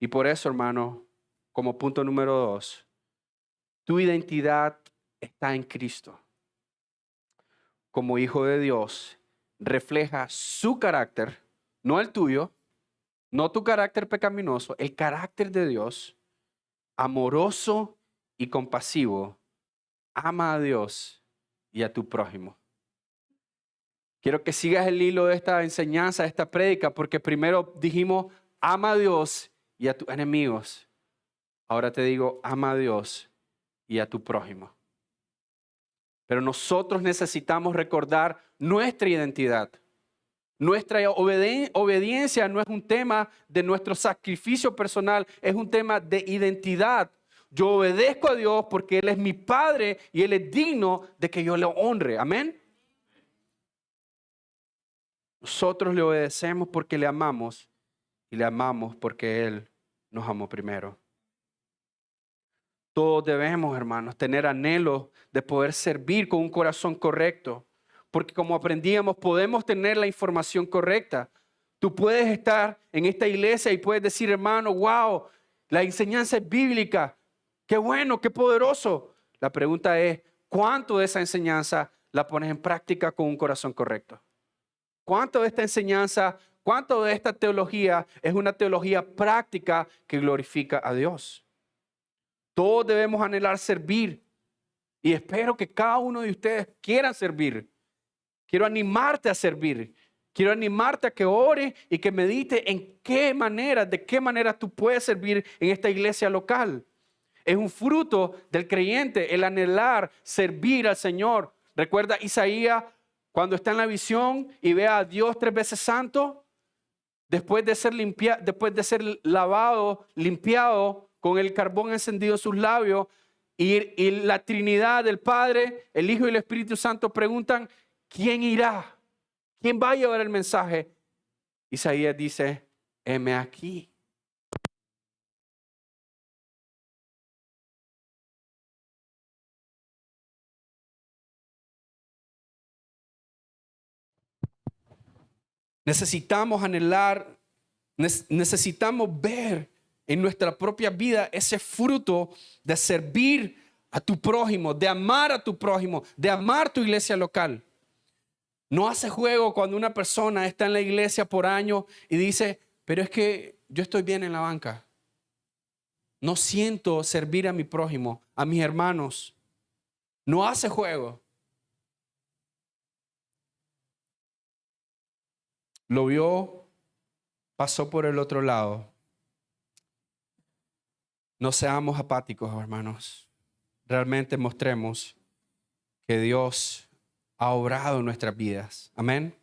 Y por eso, hermano, como punto número 2, tu identidad está en Cristo. Como hijo de Dios, refleja su carácter, no el tuyo, no tu carácter pecaminoso, el carácter de Dios, amoroso y compasivo. Ama a Dios y a tu prójimo. Quiero que sigas el hilo de esta enseñanza, de esta prédica, porque primero dijimos, ama a Dios y a tus enemigos. Ahora te digo, ama a Dios y a tu prójimo. Pero nosotros necesitamos recordar nuestra identidad. Nuestra obediencia no es un tema de nuestro sacrificio personal, es un tema de identidad. Yo obedezco a Dios porque Él es mi Padre y Él es digno de que yo le honre. Amén. Nosotros le obedecemos porque le amamos y le amamos porque Él nos amó primero. Todos debemos, hermanos, tener anhelo de poder servir con un corazón correcto. Porque como aprendíamos, podemos tener la información correcta. Tú puedes estar en esta iglesia y puedes decir, hermano, wow, la enseñanza es bíblica. Qué bueno, qué poderoso. La pregunta es, ¿cuánto de esa enseñanza la pones en práctica con un corazón correcto? ¿Cuánto de esta enseñanza, cuánto de esta teología es una teología práctica que glorifica a Dios? Todos debemos anhelar servir y espero que cada uno de ustedes quiera servir. Quiero animarte a servir. Quiero animarte a que ore y que medite en de qué manera tú puedes servir en esta iglesia local. Es un fruto del creyente el anhelar servir al Señor. Recuerda Isaías cuando está en la visión y ve a Dios 3 veces santo, después de ser lavado, limpiado con el carbón encendido en sus labios, y la Trinidad del Padre, el Hijo y el Espíritu Santo preguntan, ¿quién irá? ¿Quién va a llevar el mensaje? Isaías dice, heme aquí. Necesitamos anhelar, necesitamos ver en nuestra propia vida ese fruto de servir a tu prójimo, de amar a tu prójimo, de amar tu iglesia local. No hace juego cuando una persona está en la iglesia por años y dice, pero es que yo estoy bien en la banca. No siento servir a mi prójimo, a mis hermanos. No hace juego. Lo vio, pasó por el otro lado. No seamos apáticos, hermanos. Realmente mostremos que Dios ha obrado en nuestras vidas. Amén.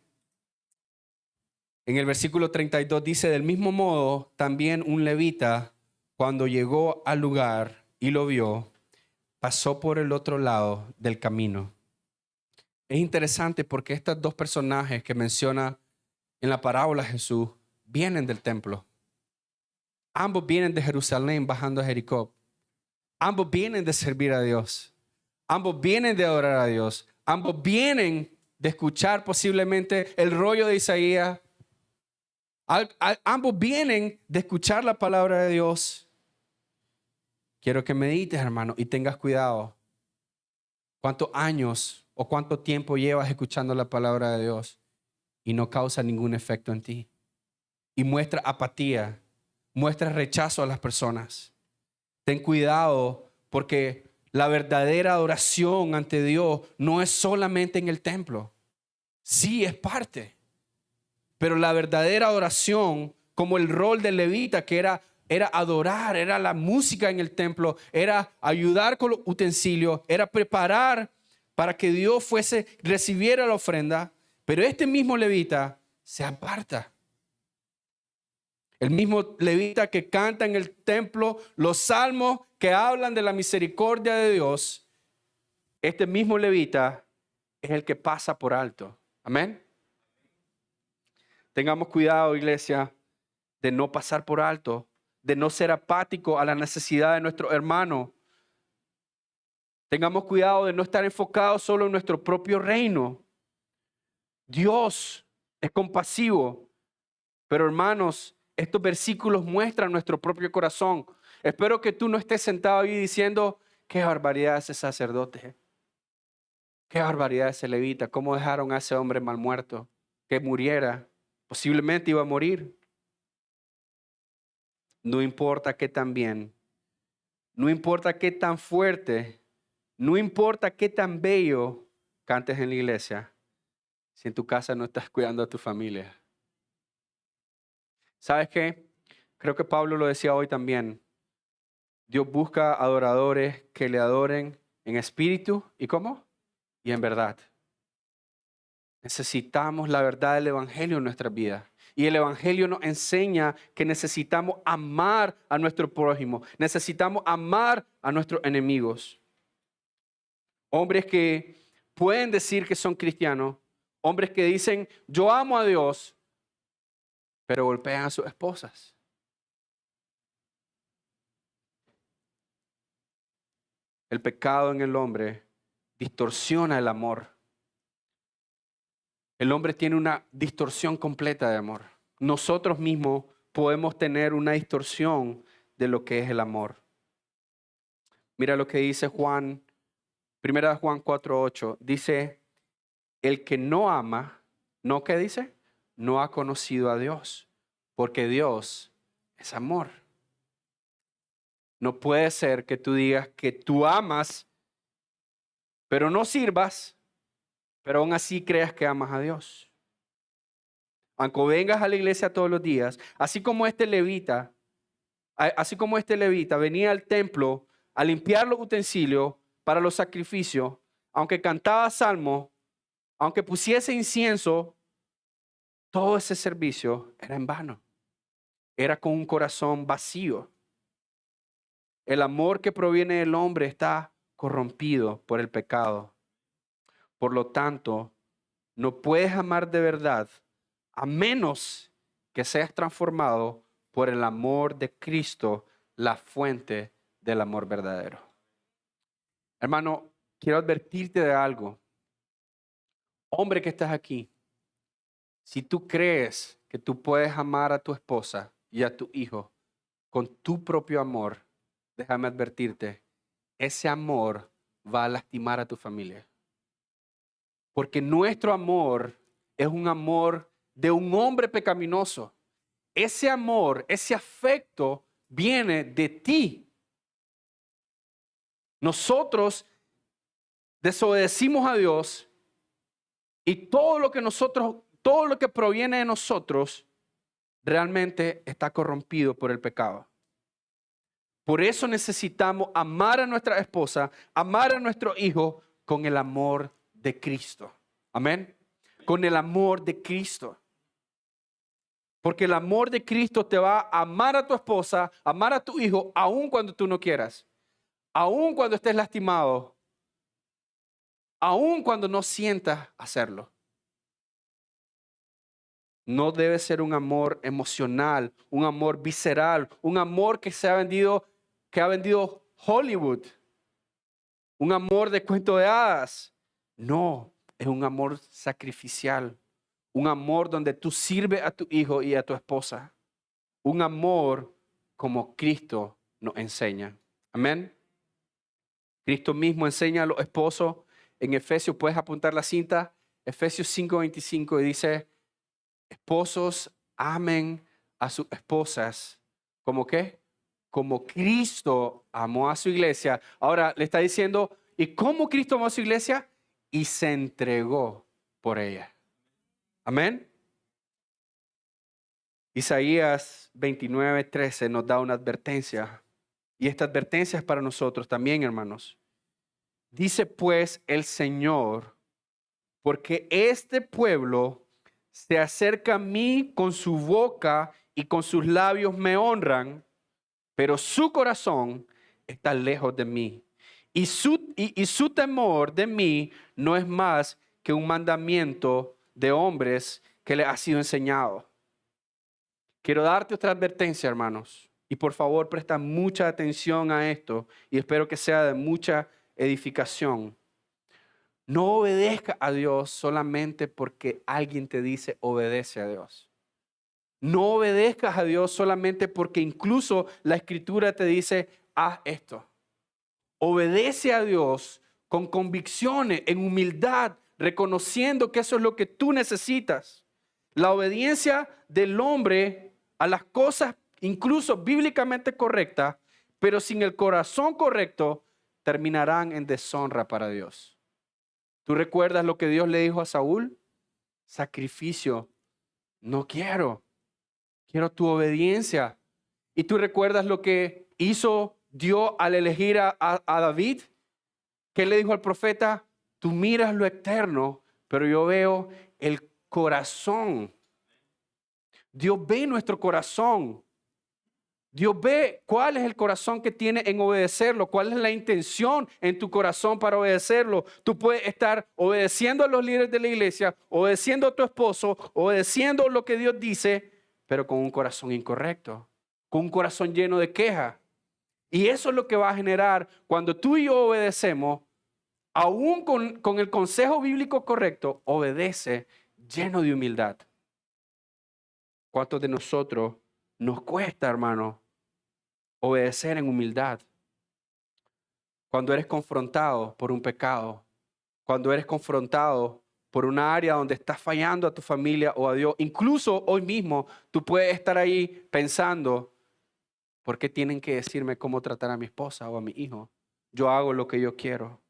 En el versículo 32 dice, del mismo modo, también un levita, cuando llegó al lugar y lo vio, pasó por el otro lado del camino. Es interesante porque estos dos personajes que menciona en la parábola Jesús vienen del templo. Ambos vienen de Jerusalén bajando a Jericó. Ambos vienen de servir a Dios. Ambos vienen de adorar a Dios. Ambos vienen de escuchar posiblemente el rollo de Isaías. Ambos vienen de escuchar la palabra de Dios. Quiero que medites, hermano, y tengas cuidado. ¿Cuántos años o cuánto tiempo llevas escuchando la palabra de Dios y no causa ningún efecto en ti? Y muestra apatía, muestra rechazo a las personas. Ten cuidado porque la verdadera adoración ante Dios no es solamente en el templo. Sí, es parte. Pero la verdadera adoración, como el rol del levita, que era adorar, era la música en el templo, era ayudar con los utensilios, era preparar para que Dios recibiera la ofrenda. Pero este mismo levita se aparta. El mismo levita que canta en el templo los salmos que hablan de la misericordia de Dios, este mismo levita es el que pasa por alto. Amén. Tengamos cuidado, iglesia, de no pasar por alto, de no ser apático a la necesidad de nuestro hermano. Tengamos cuidado de no estar enfocados solo en nuestro propio reino. Dios es compasivo, pero hermanos, estos versículos muestran nuestro propio corazón. Espero que tú no estés sentado ahí diciendo, qué barbaridad ese sacerdote, qué barbaridad ese levita, cómo dejaron a ese hombre mal muerto, que muriera, posiblemente iba a morir. No importa qué tan bien, no importa qué tan fuerte, no importa qué tan bello cantes en la iglesia, si en tu casa no estás cuidando a tu familia. ¿Sabes qué? Creo que Pablo lo decía hoy también. Dios busca adoradores que le adoren en espíritu y ¿cómo? Y en verdad. Necesitamos la verdad del evangelio en nuestras vidas. Y el evangelio nos enseña que necesitamos amar a nuestro prójimo. Necesitamos amar a nuestros enemigos. Hombres que pueden decir que son cristianos. Hombres que dicen, yo amo a Dios, pero golpean a sus esposas. El pecado en el hombre distorsiona el amor. El hombre tiene una distorsión completa de amor. Nosotros mismos podemos tener una distorsión de lo que es el amor. Mira lo que dice Juan, 1 Juan 4:8. Dice, el que no ama, ¿no qué dice? No ha conocido a Dios, porque Dios es amor. No puede ser que tú digas que tú amas, pero no sirvas, pero aún así creas que amas a Dios. Aunque vengas a la iglesia todos los días, así como este levita venía al templo a limpiar los utensilios para los sacrificios, aunque cantaba salmos, aunque pusiese incienso, todo ese servicio era en vano. Era con un corazón vacío. El amor que proviene del hombre está corrompido por el pecado. Por lo tanto, no puedes amar de verdad a menos que seas transformado por el amor de Cristo, la fuente del amor verdadero. Hermano, quiero advertirte de algo. Hombre que estás aquí, si tú crees que tú puedes amar a tu esposa y a tu hijo con tu propio amor, déjame advertirte, ese amor va a lastimar a tu familia. Porque nuestro amor es un amor de un hombre pecaminoso. Ese amor, ese afecto viene de ti. Nosotros desobedecimos a Dios y todo lo que proviene de nosotros realmente está corrompido por el pecado. Por eso necesitamos amar a nuestra esposa, amar a nuestro hijo con el amor de Cristo. Amén. Con el amor de Cristo. Porque el amor de Cristo te va a amar a tu esposa, amar a tu hijo, aun cuando tú no quieras. Aun cuando estés lastimado. Aun cuando no sientas hacerlo. No debe ser un amor emocional, un amor visceral, un amor que ha vendido Hollywood. Un amor de cuento de hadas. No, es un amor sacrificial. Un amor donde tú sirves a tu hijo y a tu esposa. Un amor como Cristo nos enseña. Amén. Cristo mismo enseña a los esposos. En Efesios, puedes apuntar la cinta. Efesios 5:25 y dice, esposos, amen a sus esposas. ¿Cómo qué? como Cristo amó a su iglesia. Ahora le está diciendo, ¿y cómo Cristo amó a su iglesia? Y se entregó por ella. Amén. Isaías 29:13 nos da una advertencia. Y esta advertencia es para nosotros también, hermanos. Dice pues el Señor, porque este pueblo se acerca a mí con su boca y con sus labios me honran, pero su corazón está lejos de mí. Y su temor de mí no es más que un mandamiento de hombres que le ha sido enseñado. Quiero darte otra advertencia, hermanos. Y por favor, presta mucha atención a esto y espero que sea de mucha edificación. No obedezca a Dios solamente porque alguien te dice obedece a Dios. No obedezcas a Dios solamente porque incluso la Escritura te dice haz esto. Obedece a Dios con convicciones, en humildad, reconociendo que eso es lo que tú necesitas. La obediencia del hombre a las cosas incluso bíblicamente correctas, pero sin el corazón correcto, terminarán en deshonra para Dios. ¿Tú recuerdas lo que Dios le dijo a Saúl? Sacrificio, no quiero, quiero tu obediencia. ¿Y tú recuerdas lo que hizo Dios al elegir a David? ¿Qué le dijo al profeta? Tú miras lo externo, pero yo veo el corazón. Dios ve nuestro corazón. Dios ve cuál es el corazón que tiene en obedecerlo, cuál es la intención en tu corazón para obedecerlo. Tú puedes estar obedeciendo a los líderes de la iglesia, obedeciendo a tu esposo, obedeciendo lo que Dios dice, pero con un corazón incorrecto, con un corazón lleno de queja. Y eso es lo que va a generar cuando tú y yo obedecemos, aún con el consejo bíblico correcto, obedece lleno de humildad. ¿Cuántos de nosotros nos cuesta, hermano, obedecer en humildad? Cuando eres confrontado por un pecado, cuando eres confrontado por una área donde estás fallando a tu familia o a Dios, incluso hoy mismo tú puedes estar ahí pensando, ¿por qué tienen que decirme cómo tratar a mi esposa o a mi hijo? Yo hago lo que yo quiero.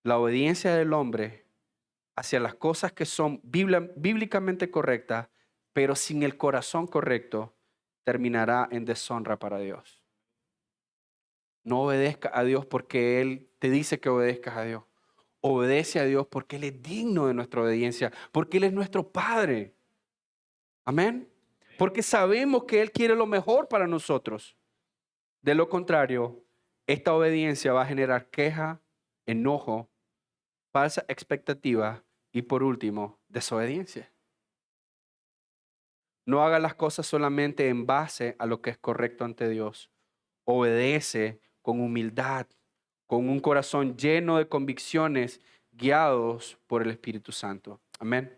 La obediencia del hombre hacia las cosas que son bíblicamente correctas, pero sin el corazón correcto, terminará en deshonra para Dios. No obedezca a Dios porque Él te dice que obedezcas a Dios. Obedece a Dios porque Él es digno de nuestra obediencia, porque Él es nuestro Padre. Amén. Porque sabemos que Él quiere lo mejor para nosotros. De lo contrario, esta obediencia va a generar queja, enojo, falsa expectativa y por último, desobediencia. No haga las cosas solamente en base a lo que es correcto ante Dios. Obedece con humildad, con un corazón lleno de convicciones, guiados por el Espíritu Santo. Amén.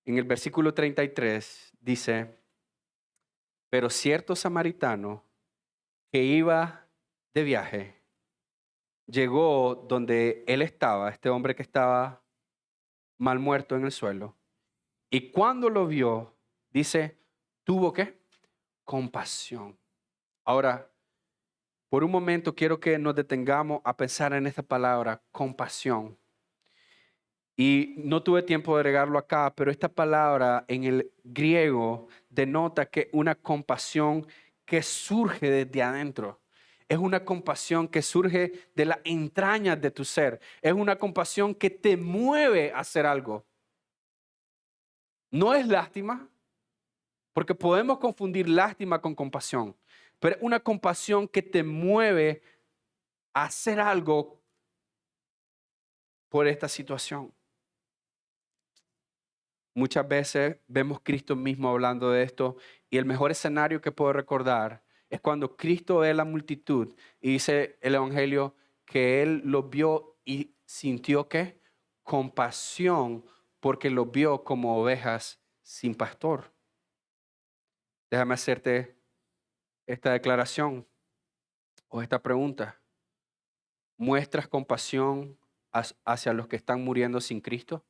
En el versículo 33 dice, pero cierto samaritano que iba de viaje, llegó donde él estaba, este hombre que estaba mal muerto en el suelo, y cuando lo vio, dice, ¿tuvo qué? Compasión. Ahora, por un momento quiero que nos detengamos a pensar en esta palabra, compasión. Y no tuve tiempo de agregarlo acá, pero esta palabra en el griego denota que una compasión que surge desde adentro. Es una compasión que surge de las entrañas de tu ser. Es una compasión que te mueve a hacer algo. No es lástima, porque podemos confundir lástima con compasión, pero es una compasión que te mueve a hacer algo por esta situación. Muchas veces vemos Cristo mismo hablando de esto y el mejor escenario que puedo recordar es cuando Cristo ve la multitud y dice el Evangelio que Él los vio y sintió ¿qué? Compasión porque los vio como ovejas sin pastor. Déjame hacerte esta declaración o esta pregunta. ¿Muestras compasión hacia los que están muriendo sin Cristo?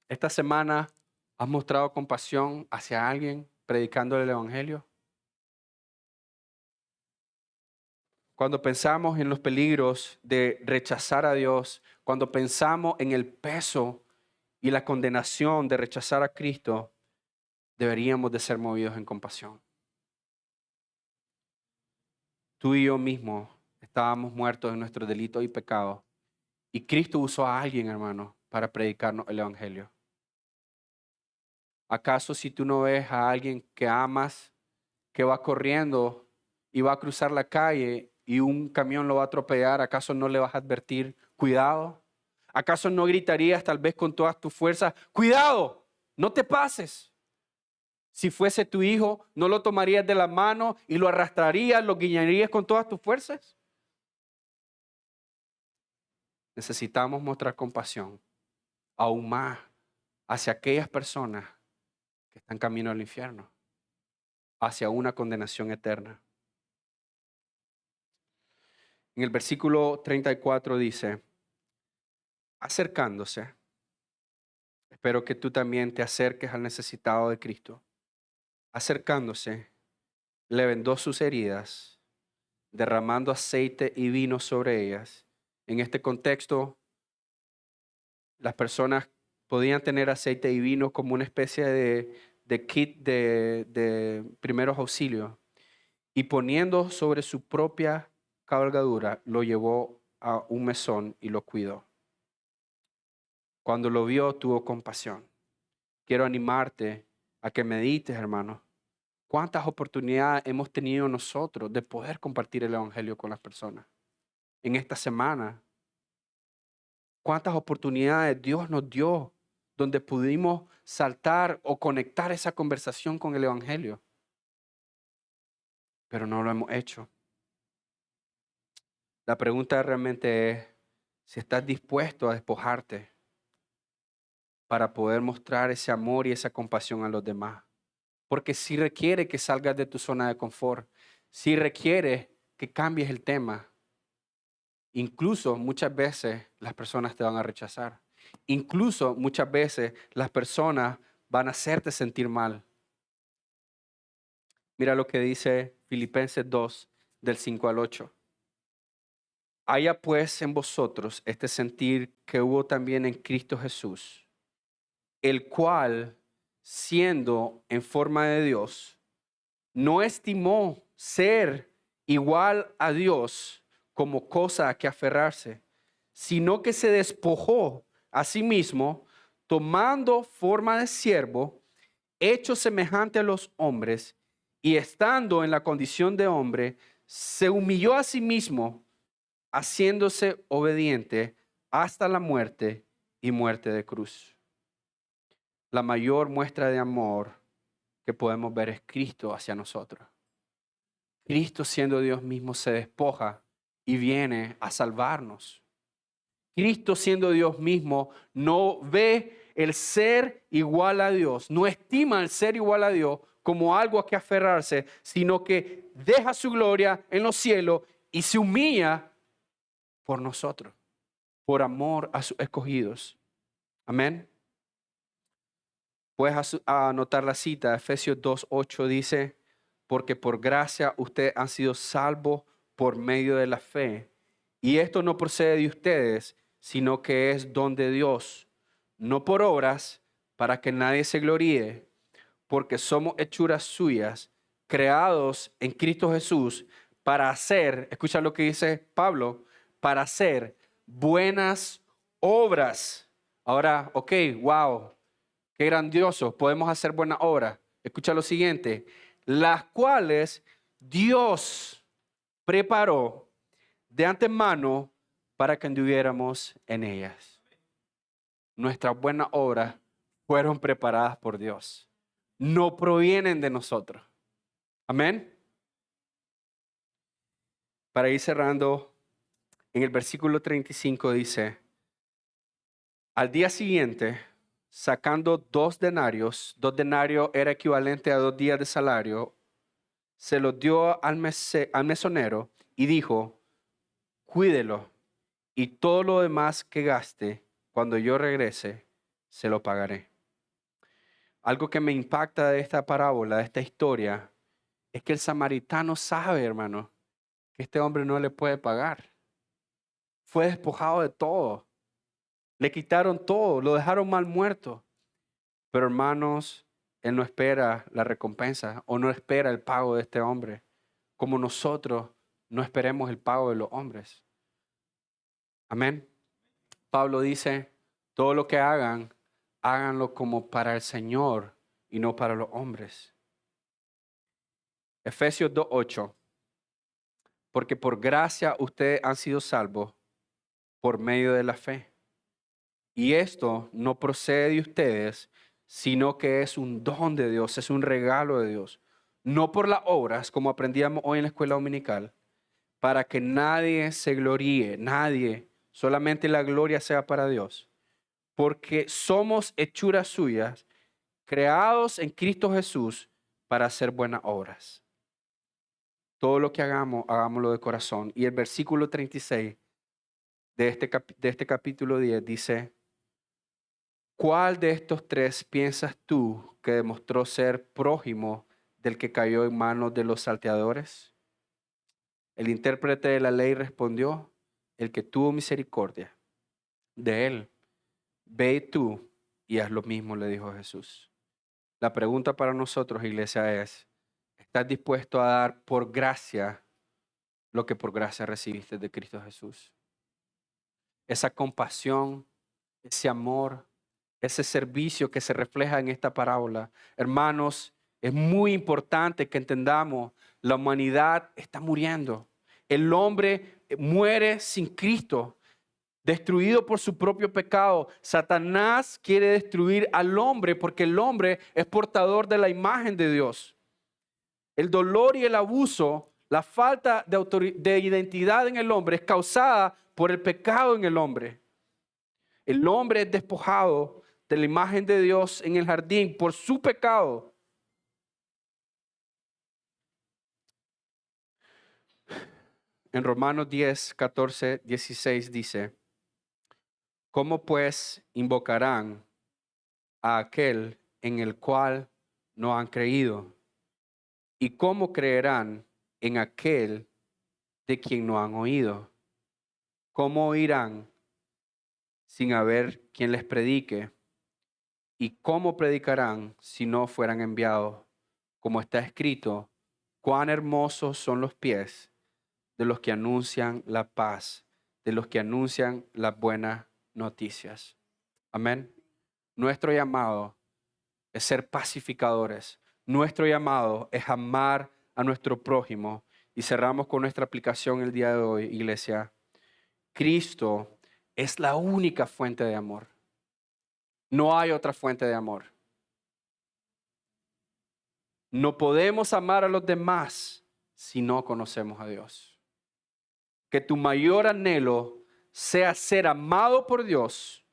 Esta semana ¿Has mostrado compasión hacia alguien predicándole el evangelio? Cuando pensamos en los peligros de rechazar a Dios, cuando pensamos en el peso y la condenación de rechazar a Cristo, deberíamos de ser movidos en compasión. Tú y yo mismos estábamos muertos en nuestros delitos y pecados. Y Cristo usó a alguien, hermano, para predicarnos el evangelio. ¿Acaso si tú no ves a alguien que amas, que va corriendo y va a cruzar la calle y un camión lo va a atropellar, acaso no le vas a advertir, cuidado? ¿Acaso no gritarías tal vez con todas tus fuerzas, cuidado, no te pases? Si fuese tu hijo, ¿no lo tomarías de la mano y lo arrastrarías, lo guiñarías con todas tus fuerzas? Necesitamos mostrar compasión aún más hacia aquellas personas que están camino al infierno, hacia una condenación eterna. En el versículo 34 dice, acercándose, espero que tú también te acerques al necesitado de Cristo. Acercándose, le vendó sus heridas, derramando aceite y vino sobre ellas. En este contexto, las personas podían tener aceite y vino como una especie de kit de primeros auxilios. Y poniendo sobre su propia cabalgadura, lo llevó a un mesón y lo cuidó. Cuando lo vio, tuvo compasión. Quiero animarte a que medites, hermano. ¿Cuántas oportunidades hemos tenido nosotros de poder compartir el evangelio con las personas? En esta semana, ¿cuántas oportunidades Dios nos dio donde pudimos saltar o conectar esa conversación con el evangelio? Pero no lo hemos hecho. La pregunta realmente es si estás dispuesto a despojarte para poder mostrar ese amor y esa compasión a los demás. Porque sí requiere que salgas de tu zona de confort, sí requiere que cambies el tema. Incluso muchas veces las personas te van a rechazar. Incluso muchas veces las personas van a hacerte sentir mal. Mira lo que dice Filipenses 2, del 5 al 8. Haya pues en vosotros este sentir que hubo también en Cristo Jesús, el cual, siendo en forma de Dios, no estimó ser igual a Dios como cosa a que aferrarse, sino que se despojó a sí mismo, tomando forma de siervo, hecho semejante a los hombres, y estando en la condición de hombre, se humilló a sí mismo, haciéndose obediente hasta la muerte y muerte de cruz. La mayor muestra de amor que podemos ver es Cristo hacia nosotros. Cristo, siendo Dios mismo, se despoja y viene a salvarnos. Cristo, siendo Dios mismo, no ve el ser igual a Dios, no estima el ser igual a Dios como algo a que aferrarse, sino que deja su gloria en los cielos y se humilla por nosotros, por amor a sus escogidos. Amén. Puedes anotar la cita, Efesios 2:8 dice, porque por gracia ustedes han sido salvos por medio de la fe. Y esto no procede de ustedes, sino que es don de Dios, no por obras, para que nadie se gloríe, porque somos hechuras suyas, creados en Cristo Jesús, para hacer, escucha lo que dice Pablo, para hacer buenas obras. Ahora, ok, wow. Qué grandioso, podemos hacer buenas obras. Escucha lo siguiente, las cuales Dios preparó de antemano para que anduviéramos en ellas. Nuestras buenas obras fueron preparadas por Dios. No provienen de nosotros. Amén. Para ir cerrando, en el versículo 35 dice, al día siguiente, sacando 2 denarios era equivalente a 2 días de salario, se los dio al mesonero y dijo, cuídelo y todo lo demás que gaste, cuando yo regrese, se lo pagaré. Algo que me impacta de esta parábola, de esta historia, es que el samaritano sabe, hermano, que este hombre no le puede pagar. Fue despojado de todo. Le quitaron todo, lo dejaron mal muerto. Pero hermanos, él no espera la recompensa o no espera el pago de este hombre, como nosotros no esperemos el pago de los hombres. Amén. Pablo dice, todo lo que hagan, háganlo como para el Señor y no para los hombres. Efesios 2:8. Porque por gracia ustedes han sido salvos por medio de la fe. Y esto no procede de ustedes, sino que es un don de Dios, es un regalo de Dios. No por las obras, como aprendíamos hoy en la escuela dominical, para que nadie se gloríe, nadie, solamente la gloria sea para Dios. Porque somos hechuras suyas, creados en Cristo Jesús para hacer buenas obras. Todo lo que hagamos, hagámoslo de corazón. Y el versículo 36 de este capítulo 10 dice, ¿cuál de estos tres piensas tú que demostró ser prójimo del que cayó en manos de los salteadores? El intérprete de la ley respondió, el que tuvo misericordia de él. Ve tú y haz lo mismo, le dijo Jesús. La pregunta para nosotros, iglesia, es, ¿estás dispuesto a dar por gracia lo que por gracia recibiste de Cristo Jesús? Esa compasión, ese amor, ese servicio que se refleja en esta parábola. Hermanos, es muy importante que entendamos, la humanidad está muriendo. El hombre muere sin Cristo, destruido por su propio pecado. Satanás quiere destruir al hombre porque el hombre es portador de la imagen de Dios. El dolor y el abuso, la falta de identidad en el hombre es causada por el pecado en el hombre. El hombre es despojado de la imagen de Dios en el jardín por su pecado. En Romanos 10, 14, 16 dice, ¿cómo pues invocarán a aquel en el cual no han creído? ¿Y cómo creerán en aquel de quien no han oído? ¿Cómo oirán sin haber quien les predique? ¿Y cómo predicarán si no fueran enviados? Como está escrito, cuán hermosos son los pies de los que anuncian la paz, de los que anuncian las buenas noticias. Amén. Nuestro llamado es ser pacificadores. Nuestro llamado es amar a nuestro prójimo. Y cerramos con nuestra aplicación el día de hoy, iglesia. Cristo es la única fuente de amor. No hay otra fuente de amor. No podemos amar a los demás si no conocemos a Dios. Que tu mayor anhelo sea ser amado por Dios.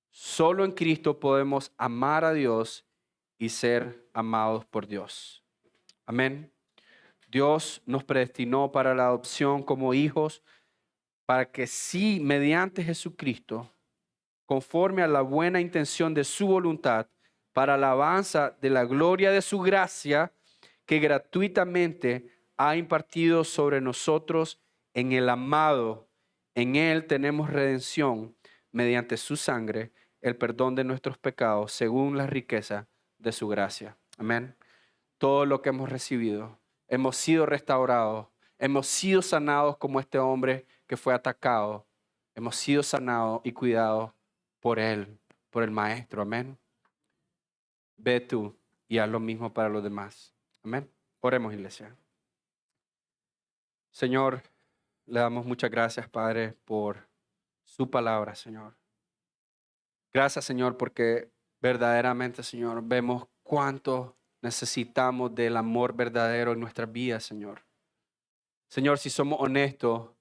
Solo en Cristo podemos amar a Dios y ser amados por Dios. Amén. Dios nos predestinó para la adopción como hijos, para que sí, mediante Jesucristo, conforme a la buena intención de su voluntad, para alabanza de la gloria de su gracia, que gratuitamente ha impartido sobre nosotros en el amado. En Él tenemos redención mediante su sangre, el perdón de nuestros pecados, según la riqueza de su gracia. Amén. Todo lo que hemos recibido, hemos sido restaurados, hemos sido sanados como este hombre que fue atacado. Hemos sido sanados y cuidados por Él, por el Maestro. Amén. Ve tú y haz lo mismo para los demás. Amén. Oremos, iglesia. Señor, le damos muchas gracias, Padre, por su palabra, Señor. Gracias, Señor, porque verdaderamente, Señor, vemos cuánto necesitamos del amor verdadero en nuestras vidas, Señor. Señor, si somos honestos,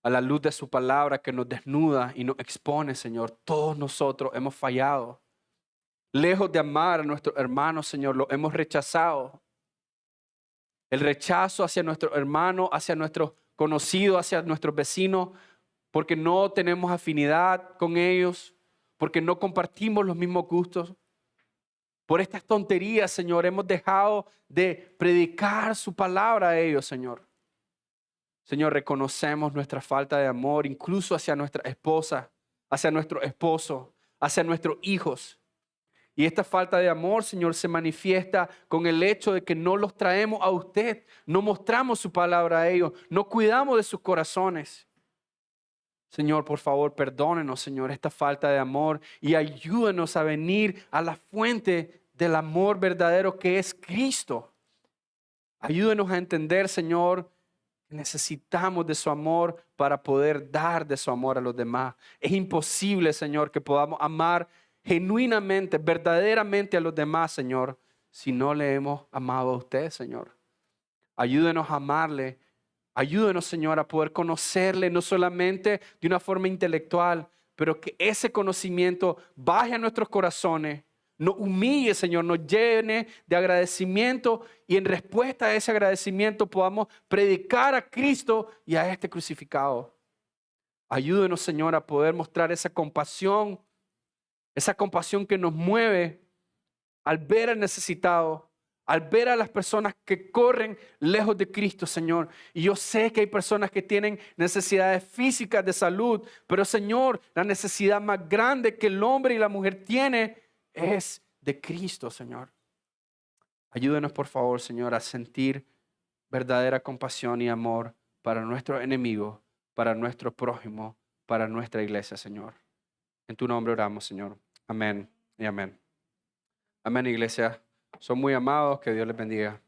a la luz de su palabra que nos desnuda y nos expone, Señor, todos nosotros hemos fallado. Lejos de amar a nuestros hermanos, Señor, los hemos rechazado. El rechazo hacia nuestros hermanos, hacia nuestros conocidos, hacia nuestros vecinos, porque no tenemos afinidad con ellos, porque no compartimos los mismos gustos. Por estas tonterías, Señor, hemos dejado de predicar su palabra a ellos, Señor. Señor, reconocemos nuestra falta de amor, incluso hacia nuestra esposa, hacia nuestro esposo, hacia nuestros hijos. Y esta falta de amor, Señor, se manifiesta con el hecho de que no los traemos a usted, no mostramos su palabra a ellos, no cuidamos de sus corazones. Señor, por favor, perdónenos, Señor, esta falta de amor y ayúdenos a venir a la fuente del amor verdadero que es Cristo. Ayúdenos a entender, Señor, que necesitamos de su amor para poder dar de su amor a los demás. Es imposible, Señor, que podamos amar genuinamente, verdaderamente a los demás, Señor, si no le hemos amado a usted, Señor. Ayúdenos a amarle. Ayúdenos, Señor, a poder conocerle no solamente de una forma intelectual, pero que ese conocimiento baje a nuestros corazones, nos humille, Señor, nos llene de agradecimiento y en respuesta a ese agradecimiento podamos predicar a Cristo y a este crucificado. Ayúdenos, Señor, a poder mostrar esa compasión que nos mueve al ver al necesitado, al ver a las personas que corren lejos de Cristo, Señor. Y yo sé que hay personas que tienen necesidades físicas de salud, pero Señor, la necesidad más grande que el hombre y la mujer tienen es de Cristo, Señor. Ayúdenos, por favor, Señor, a sentir verdadera compasión y amor para nuestros enemigos, para nuestro prójimo, para nuestra iglesia, Señor. En tu nombre oramos, Señor. Amén y amén. Amén, iglesia. Son muy amados. Que Dios les bendiga.